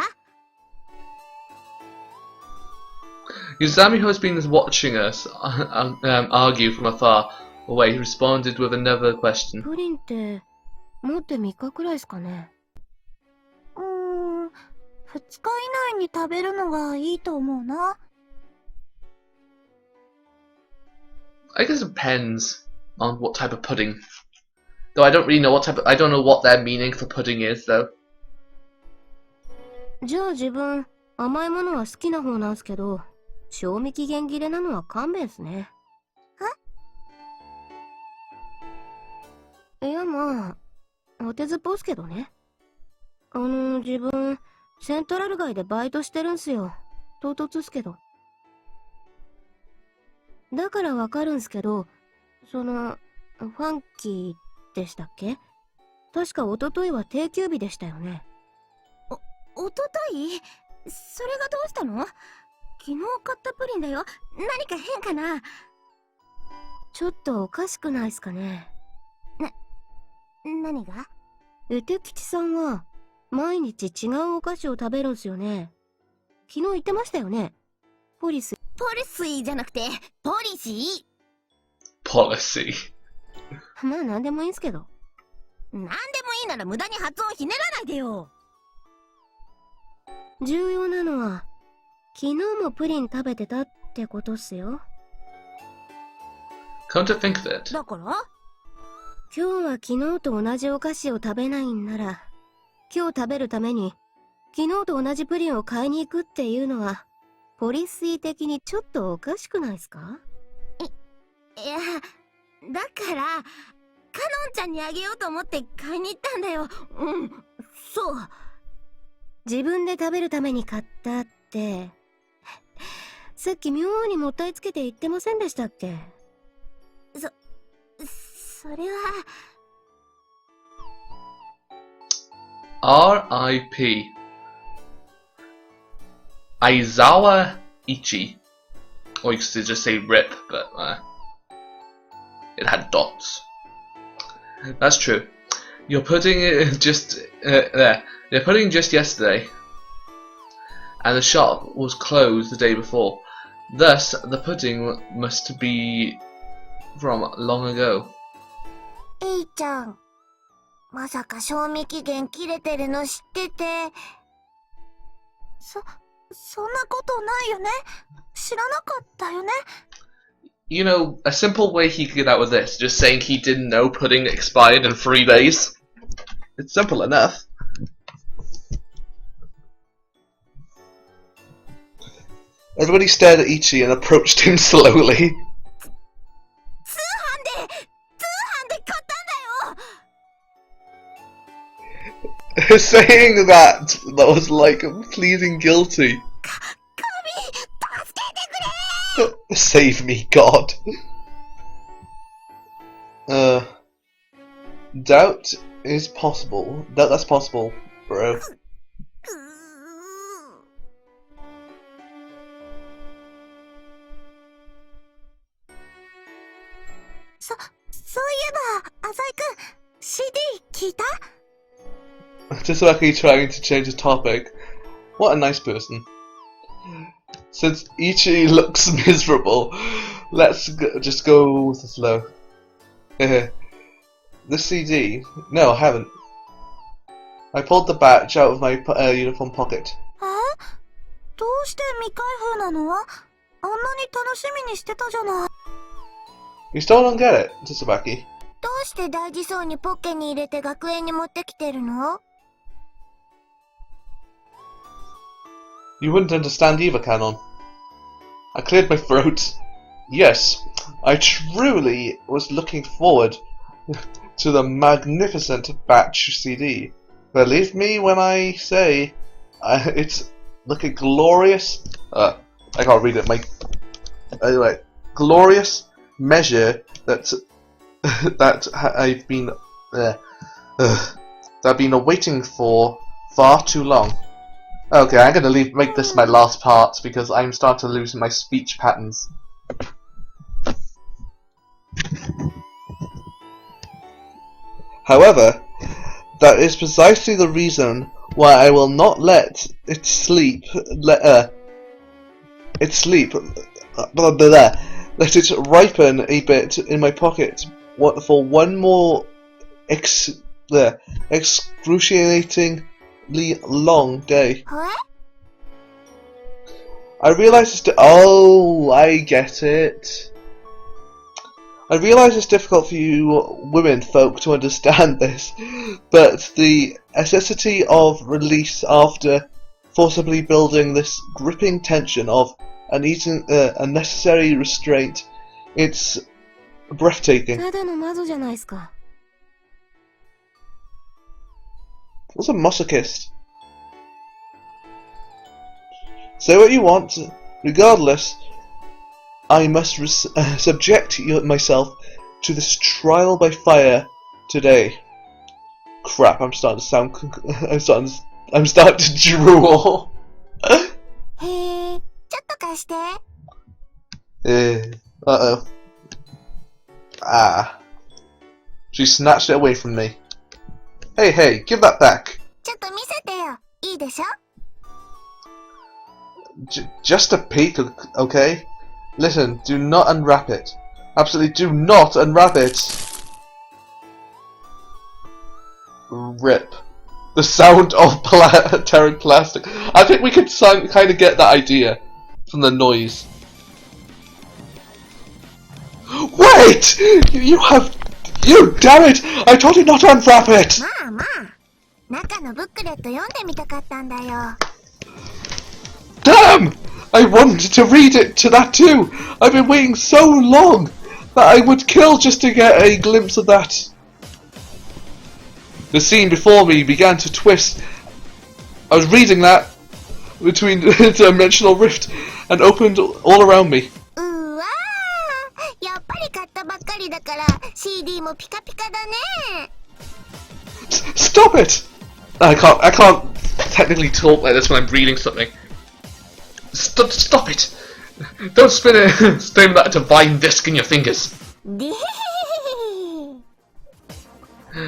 Yuzami, who has been watching us argue from afar away, responded with another question. プリンって、持って3日くらいですかね。2日以内に食べるのがいいと思うな。I guess it depends on what type of pudding. Though I don't really know I don't know what their meaning for pudding is, though. じゃあ自分、甘いものは好きな方なんすけど、賞味期限切れなのは勘弁っすね。いやまあ、当てずっぽうっすけどね。自分、セントラル街でバイトしてるんすよ。唐突っすけど。だからわかるんすけど、ファンキーでしたっけ？確か一昨日は定休日でしたよね。おととい？それがどうしたの？昨日買ったプリンだよ。何か変かな？ちょっとおかしくないっすかね。何が？エテ吉さんは毎日違うお菓子を食べるんすよね。昨日言ってましたよね。ポリスイじゃなくてポリシー。 Policy. まあ何でもいいんすけど。何でもいいなら無駄に発音ひねらないでよ。重要なのは昨日もプリン食べてたってことっすよ。 Come to think of it. だから今日は昨日と同じお菓子を食べないんなら、今日食べるために昨日と同じプリンを買いに行くっていうのはポリスイ的にちょっとおかしくないっすか？いや、だからカノンちゃんにあげようと思って買いに行ったんだよ。そう。自分で食べるために買ったって、さっき妙にもったいつけて言ってませんでしたっけ？それは。R.I.P. Aizawa Ichi. Or you could just say RIP, but it had dots. That's true. You're putting it just there. You're putting just yesterday, and the shop was closed the day before. Thus, the pudding must be from long ago. エイちゃん、まさか賞味期限切れてるの知ってて。そんなことないよね。知らなかったよね。You know, a simple way he could get out of this, just saying he didn't know pudding expired in 3 days. It's simple enough. Everybody stared at Ichi and approached him slowly. 通販で買ったんだよ。 Saying that was like pleading guilty. 神、助けてくれ。 Save me, God. Doubt is possible. That's possible, bro. そういえば、浅井くん、CD 聞いた？ Tsubaki trying to change the topic. What a nice person. Since Ichi looks miserable, let's just go with the flow. The CD? No, I haven't. I pulled the batch out of my uniform pocket. どうして未開封なの？あんなに楽しみにしてたじゃない。You still don't get it, Tsubaki. どうして大事そうにポッケに入れて学園に持ってきてるの？ You wouldn't understand either, Canon. I cleared my throat. Yes, I truly was looking forward to the magnificent batch CD. Believe me when I say it's like a glorious... I can't read it, anyway, glorious measure that I've been awaiting for far too long. Okay, I'm gonna make this my last part because I'm starting to lose my speech patterns. However, that is precisely the reason why I will not let it sleep. Let it ripen a bit in my pocket for one more excruciatingly long day. I realize I get it. I realize it's difficult for you women folk to understand this, but the necessity of release after forcibly building this gripping tension of unnecessary restraint, it's breathtaking. ただの魔女じゃないですか。 What's a masochist? Say what you want. Regardless, I must subject myself to this trial by fire today. Crap! I'm starting to sound. I'm starting to drool. へえ、ちょっと貸して。Uh-oh. Ah. She snatched it away from me. Hey, give that back. ちょっと見せてよ。いいでしょ？ Just a peek, okay? Listen, do not unwrap it. Absolutely do not unwrap it. Rip. The sound of tearing plastic. I think we could kind of get that idea from the noise. Wait! You damn it! I told you not to unwrap it! まあまあ。中のブックレット読んでみたかったんだよ。 Damn! I wanted to read it to that too! I've been waiting so long that I would kill just to get a glimpse of that. The scene before me began to twist. I was reading that between the dimensional rift and opened all around me. うわー、やっぱり買ったばっかりだから CD もピカピカだね。 Stop it! I can't technically talk like this when I'm reading something. Stop it! Don't spin that divine disc in your fingers. でへへへ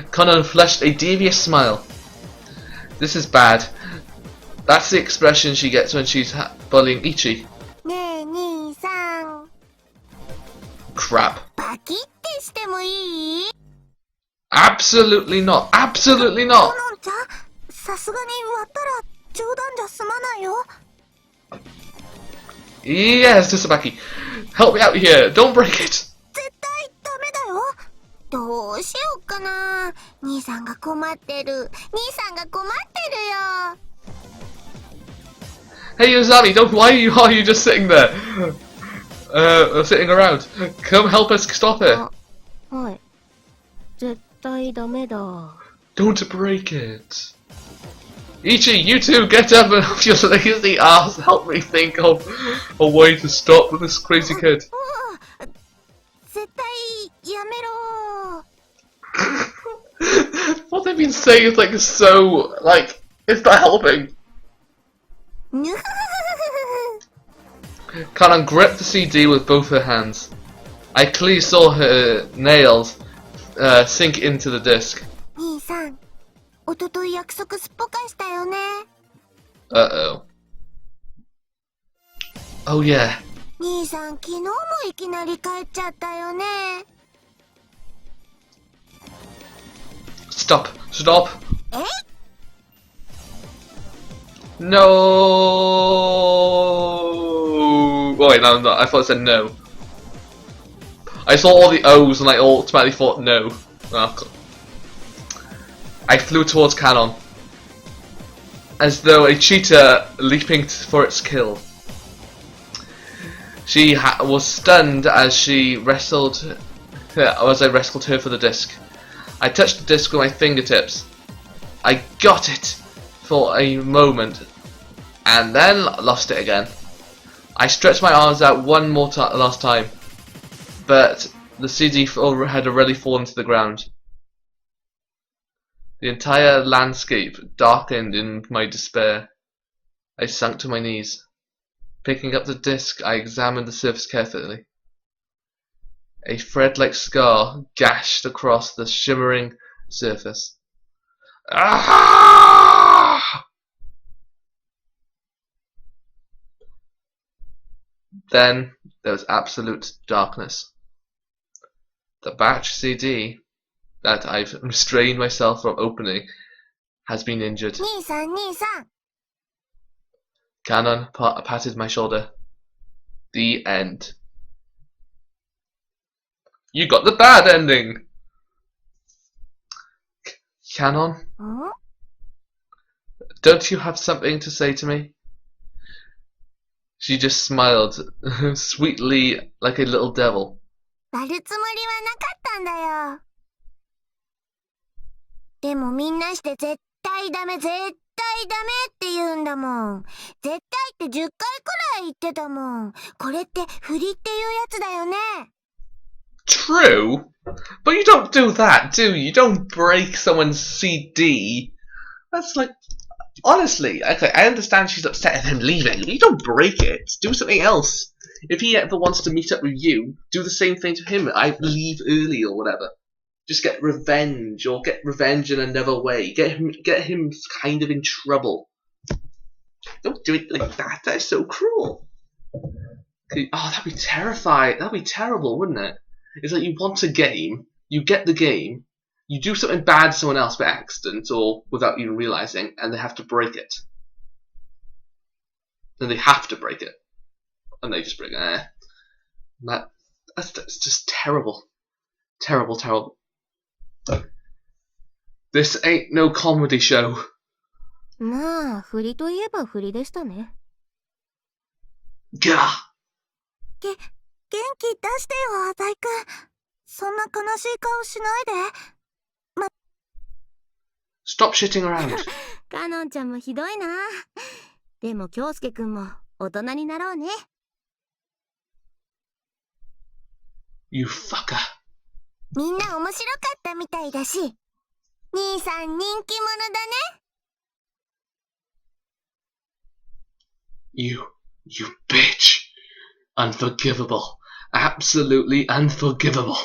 へ。 Conan flashed a devious smile. This is bad. That's the expression she gets when she's bullying Ichi. ねえ兄さん。 Crap. パキってしてもいい？ Absolutely not. Absolutely コ not. ノンちゃん、さすがに割ったら冗談じゃ済まないよ。 Yes, Tsubaki. Help me out here. Don't break it. 絶対ダメだよ。どうしようかな。兄さんが困ってる。兄さんが困ってるよ。 Hey, Uzami, don't. Why are you just sitting there? Sitting around. Come help us stop it. はい。絶対ダメだ。Don't break it. Ichi, you two get up and off your lazy ass. Help me think of a way to stop this crazy kid. 絶対やめろ。 What they've been saying is like so like it's not helping. Kanan gripped the CD with both her hands. I clearly saw her nails sink into the disc. 兄さん、おととい約束すっぽかしたよね。 Uh-oh. Oh yeah. 兄さん、昨日もいきなり帰っちゃったよね。 Stop. Stop. え？ No. Oh, wait, no, no. I thought it said no. I saw all the O's and I automatically thought no. Oh. I flew towards Canon, as though a cheetah leaping for its kill. She was stunned as she wrestled, as I wrestled her for the disc. I touched the disc with my fingertips. I got it for a moment, and then lost it again. I stretched my arms out one more last time, but the CD had already fallen to the ground. The entire landscape darkened in my despair. I sunk to my knees. Picking up the disc, I examined the surface carefully. A thread-like scar gashed across the shimmering surface. Ah! Then there was absolute darkness. The batch CD that I've restrained myself from opening has been injured. 兄さん、兄さん。 Canon patted my shoulder. The end. You got the bad ending! Canon, ん？ don't you have something to say to me? She just smiled, sweetly like a little devil. 割るつもりはなかったんだよ。でもみんなして絶対ダメ、絶対ダメって言うんだもん。絶対って10回くらい言ってたもん。これって振りっていうやつだよね。 True, but you don't do that, do you? You don't break someone's CD. That's like, honestly, okay, I understand she's upset at him leaving, but you don't break it. Do something else. If he ever wants to meet up with you, do the same thing to him. I leave early or whatever. Just get revenge, or get revenge in another way. Get him kind of in trouble. Don't do it like that. That is so cruel. Oh, that'd be terrifying. That'd be terrible, wouldn't it? It's like you want a game, you get the game, you do something bad to someone else by accident or without even realizing, and they have to break it. Then they have to break it, and they just break it. That's just terrible, terrible, terrible. This ain't no comedy show. まあ、振りといえば振りでしたね。 Gah! 元気出してよ、浅井くん。そんな悲しい顔しないで。 Stop shitting around. かのんちゃんもひどいな。でも京介くんも大人になろうね。 You fucker. みんな面白かったみたいだし。兄さん人気者だね。 You bitch. Unforgivable. Absolutely unforgivable.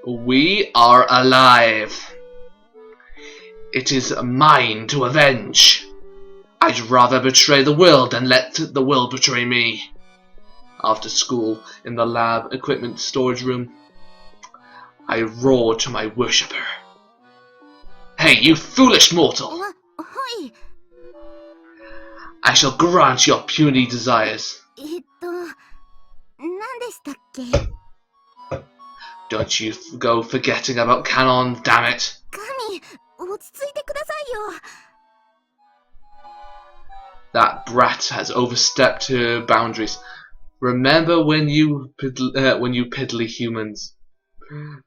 We are alive. It is mine to avenge. I'd rather betray the world than let the world betray me. After school, in the lab equipment storage room, I roared to my worshipper. Hey, you foolish mortal! はい。 I shall grant your puny desires. 何でしたっけ？ Don't you go forgetting about Canon, damn it! 神、落ち着いてくださいよ。 That brat has overstepped her boundaries. Remember when you piddly humans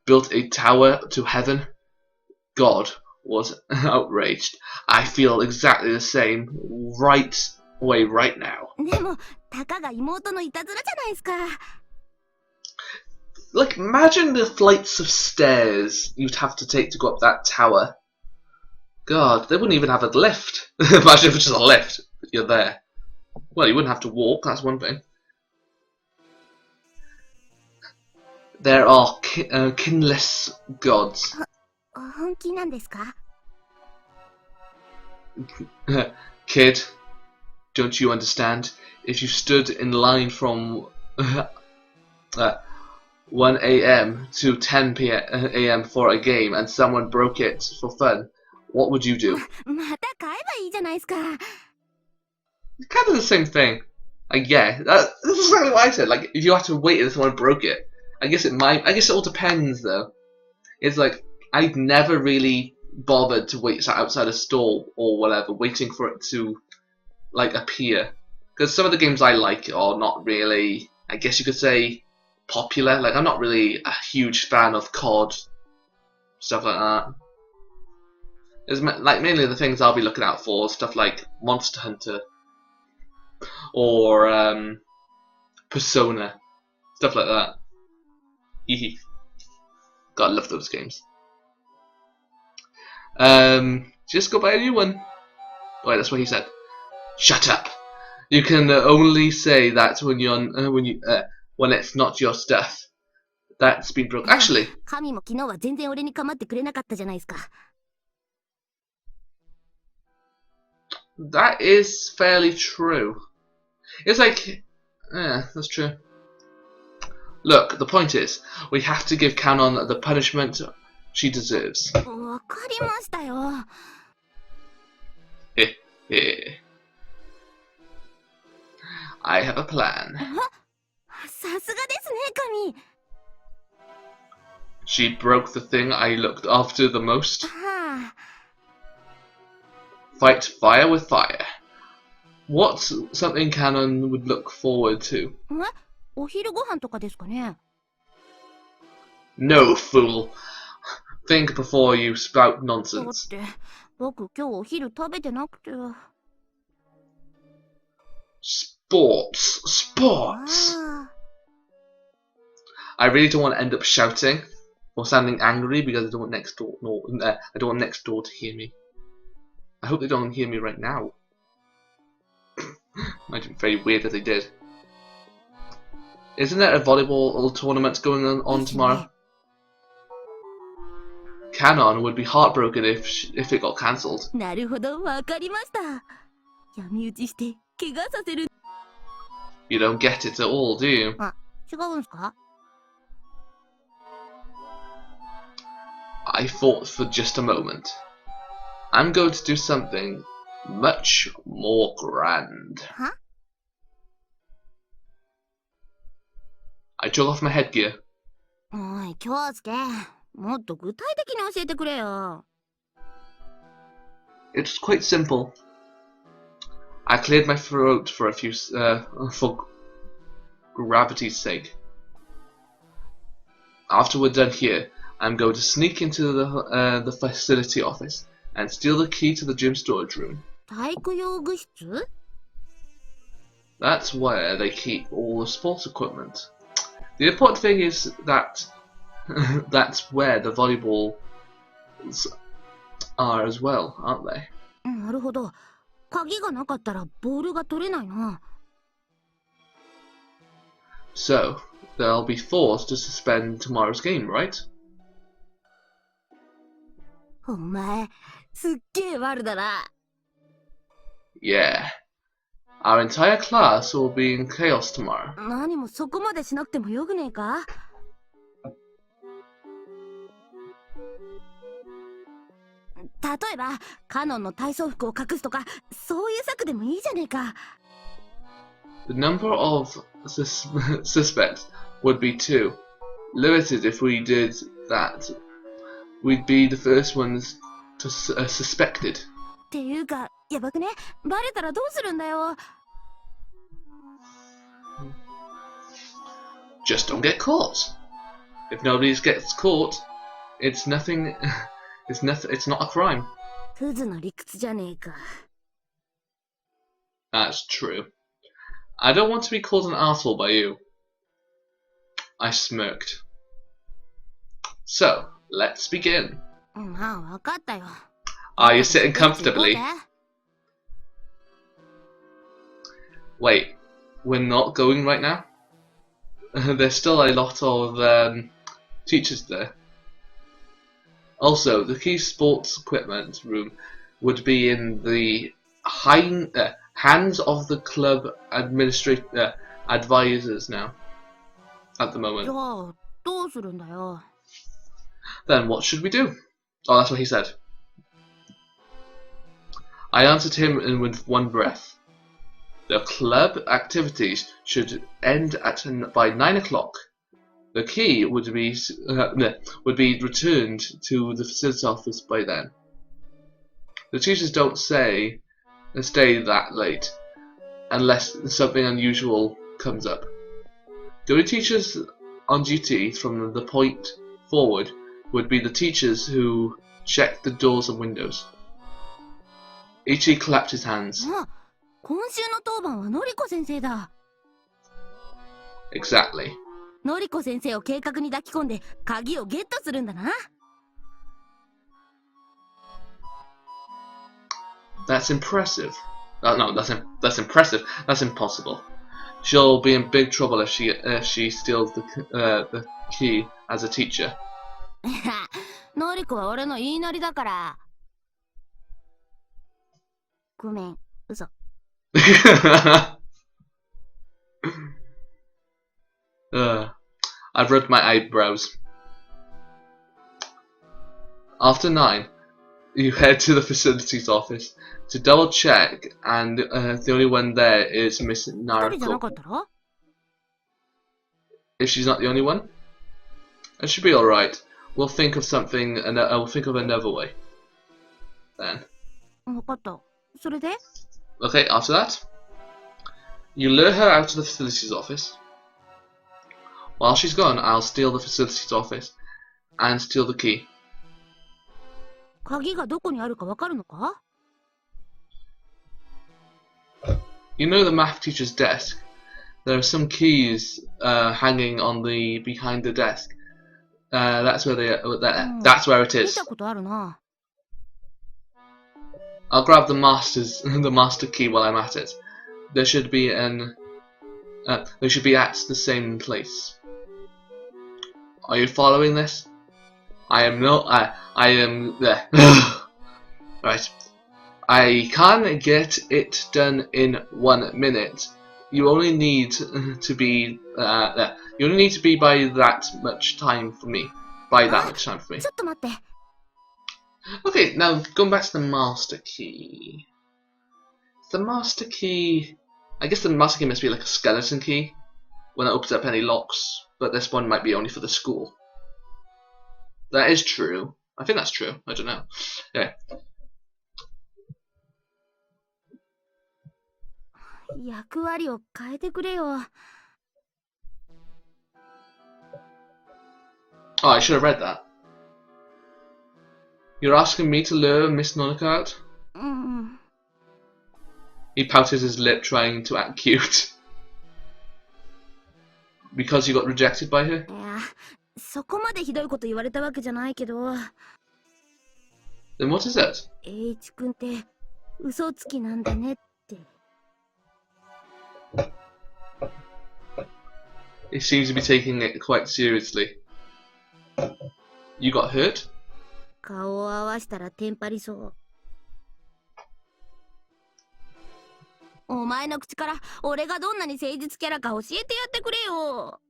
built a tower to heaven? God was outraged. I feel exactly the same right now. でも、たかが妹のいたずらじゃないですか。 Like, imagine the flights of stairs you'd have to take to go up that tower. God, they wouldn't even have a lift. Imagine if it's just a lift. You're there. Well, you wouldn't have to walk, that's one thing. There are kinless gods. 本気なんですか？ Kid, don't you understand? If you stood in line from 1 a.m. to 10 a.m. for a game and someone broke it for fun, what would you do? また買えばいいじゃないですか。 Kind of the same thing. Like, yeah, that's exactly what I said. Like, if you had to wait until someone broke it, I guess it all depends, though. It's like, I'd never really bothered to wait outside a store or whatever, waiting for it to, like, appear. Because some of the games I like are not really, I guess you could say, popular. Like, I'm not really a huge fan of COD, stuff like that. It's like mainly the things I'll be looking out for, stuff like Monster Hunter or Persona, stuff like that. God, I love those games. Just go buy a new one. Wait, that's what he said. Shut up. You can only say that when it's not your stuff. That's been broken. Actually, 神も昨日は全然俺に構ってくれなかったじゃないですか。 that is fairly true. It's like, yeah, that's true. Look, the point is, we have to give Canon the punishment she deserves. わかりましたよ。 I have a plan. さすがですね、神。 She broke the thing I looked after the most. はあ。 Fight fire with fire. What's something Canon would look forward to? お昼ご飯とかですかね。 No, fool. Think before you spout だっ nonsense. て、僕今日お昼食べてなくて。 Sports. あ I really don't want to end up shouting or sounding angry because I don't want next door. No, I don't want next door to hear me. I hope they don't hear me right now. Might be very weird if they did. Isn't there a volleyball tournament going on tomorrow? Canon would be heartbroken if it got cancelled. なるほど、わかりました。闇討ちして怪我させる。 You don't get it at all, do you? あ、違うんすか？ I thought for just a moment. I'm going to do something much more grand. は？ I took off my headgear. おい、京介。もっと具体的に教えてくれよ。 It's quite simple. I cleared my throat for for gravity's sake. After we're done here, I'm going to sneak into the facility office and steal the key to the gym storage room. 体育用具室？ That's where they keep all the sports equipment. The important thing is that that's where the volleyballs are as well, aren't they? なるほど。鍵がなかったらボールが取れないな。 So, they'll be forced to suspend tomorrow's game, right? お前、すっげえ悪だな。Yeah. Our entire class will be in chaos tomorrow. 何もそこまでしなくてもよくねえか？例えばカノンの体操服を隠すとか、そういう策でもいいじゃねえか。The number of suspects would be 2. Limited if we did that. We'd be the first ones to suspected. っていうか、やばくね？バレたらどうするんだよ。Just don't get caught. If nobody gets caught, it's nothing. It's not a crime. クズの理屈じゃねえか。That's true. I don't want to be called an asshole by you. I smirked. So, let's begin. まあ、わかったよ。Are you sitting comfortably? Wait, we're not going right now? There's still a lot of teachers there. Also, the key sports equipment room would be in the hands of the club advisors now. At the じゃ moment. あ、どうするんだよ。Then what should we do? Oh, that's what he said. I answered him with one breath. The club activities should end by 9 o'clock. The key would be returned to the facilities office by then. The teachers don't stay that late unless something unusual comes up. The only teachers on duty from the point forward would be the teachers who check the doors and windows. Ichi clapped his hands. あ、今週の当番はのりこ先生だ。Exactly. のりこ先生を計画に抱き込んで鍵をゲットするんだな。That's impressive. No, that's impressive. That's impossible. She'll be in big trouble if she steals the key as a teacher. のりこは俺の言いなりだから。ごめん、嘘。I've rubbed my eyebrows. After 9, you head to the facilities office to double check, and the only one there is Miss 一人じゃな Nariko. かったら？ If she's not the only one, it should be alright. We'll think of something, and we'll think of another way. Then. わかった。それで？ Okay, after that, you lure her out of the facilities office. While she's gone, I'll steal the facilities office and steal the key. 鍵がどこにあるかわかるのか？ You know the math teacher's desk. There are some keys hanging on behind the desk. That's where that's where it 見 is. たことあるな。I'll grab the master key while I'm at it. They should be at the same place. Are you following this? I am not. I am there. Right. I can get it done in 1 minute. You only need to be there. You only need to be by that much time for me. By that much time for me. ちょっと待って。Okay, now going back to the master key. The master key. I guess the master key must be like a skeleton key when it opens up any locks, but this one might be only for the school. That is true. I think that's true. I don't know. Yeah. 役割を変えてくれよ。Oh, I should have read that. You're asking me to lure Miss Nonica out? うん。 He pouted his lip, trying to act cute. Because you got rejected by her? いや、そこまでひどいこと言われたわけじゃないけど。Then what is it? 栄一くんって嘘つきなんだねって。He seems to be taking it quite seriously. You got hurt? 顔を合わしたらテンパりそう。お前の口から俺がどんなに誠実キャラか教えてやってくれよ。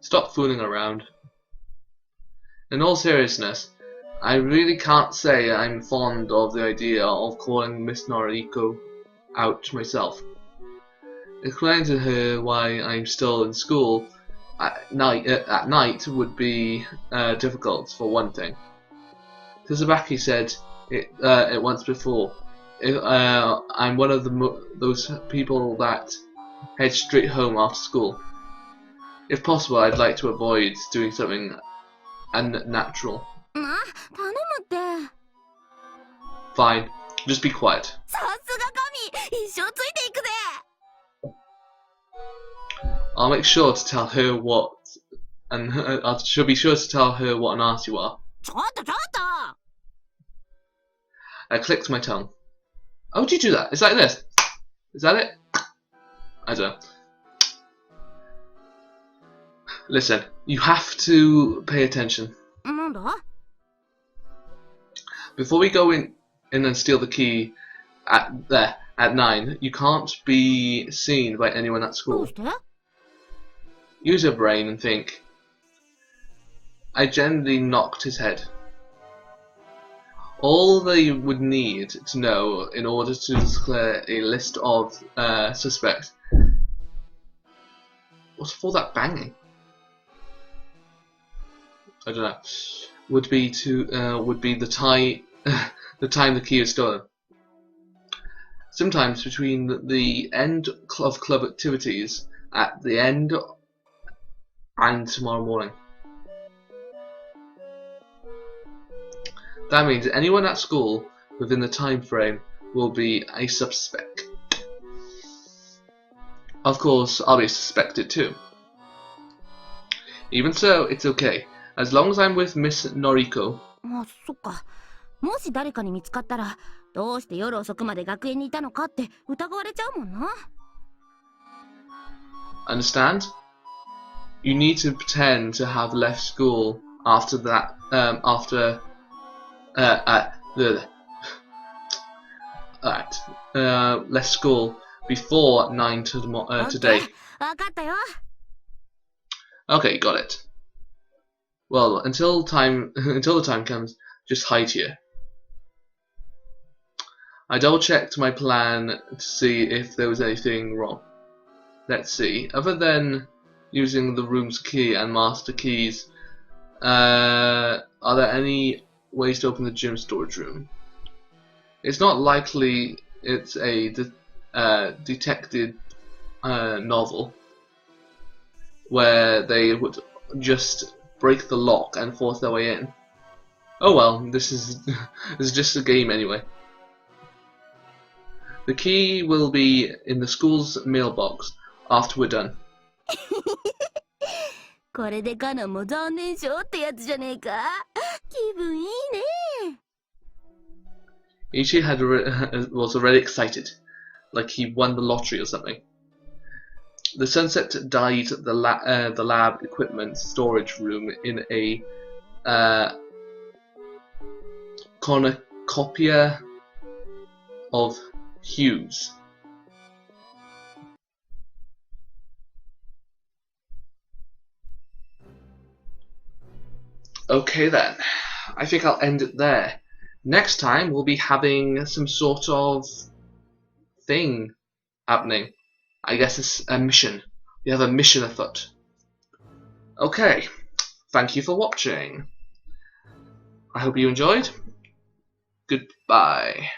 Stop fooling around. In all seriousness, I really can't say I'm fond of the idea of calling Miss Noriko out myself. Explaining to her why I'm still in school at night would be difficult, for one thing. Tsubaki said it once before. I'm one of those people that head straight home after school. If possible, I'd like to avoid doing something unnatural. 頼むって。Fine, just be quiet. さすが神、一生ついていくぜ。I'll make sure to tell her what, and she'll be sure to tell her what an ass you are. ちょっとちょっと。I clicked my tongue. How would you do that? It's like this. Is that it? I don't know. Listen, you have to pay attention. なんだ? Before we go in and steal the key at 9, you can't be seen by anyone at ど school. うして? Use your brain and think. I gently knocked his head. All they would need to know in order to declare a list of suspects. What's for that banging? I don't know. Would be the time the key is stolen. Sometimes between the end of club activities at the end and tomorrow morning. That means anyone at school within the time frame will be a suspect. Of course, I'll be suspected too. Even so, it's okay. As long as I'm with Miss Noriko. あ、そっか。もし誰かに見つかったら、どうして夜遅くまで学園にいたのかって疑われちゃうもんな。Understand? You need to pretend to have left school after that. Left school before 9 today. わかったよ。Okay, got it. Well, until the time comes, just hide here. I double checked my plan to see if there was anything wrong. Let's see. Other than using the room's key and master keys, are there any ways to open the gym storage room? It's not likely it's a detective novel where they would just break the lock and force their way in. Oh well, this is just a game anyway. The key will be in the school's mailbox after we're done. これでカノンも残念賞ってやつじゃねえか。気分いいね。Ichi was already excited, like he won the lottery or something. The sunset dyed the lab equipment storage room in a cornucopia of hues. Okay then, I think I'll end it there. Next time we'll be having some sort of thing happening. I guess it's a mission. We have a mission afoot. Okay, thank you for watching. I hope you enjoyed. Goodbye.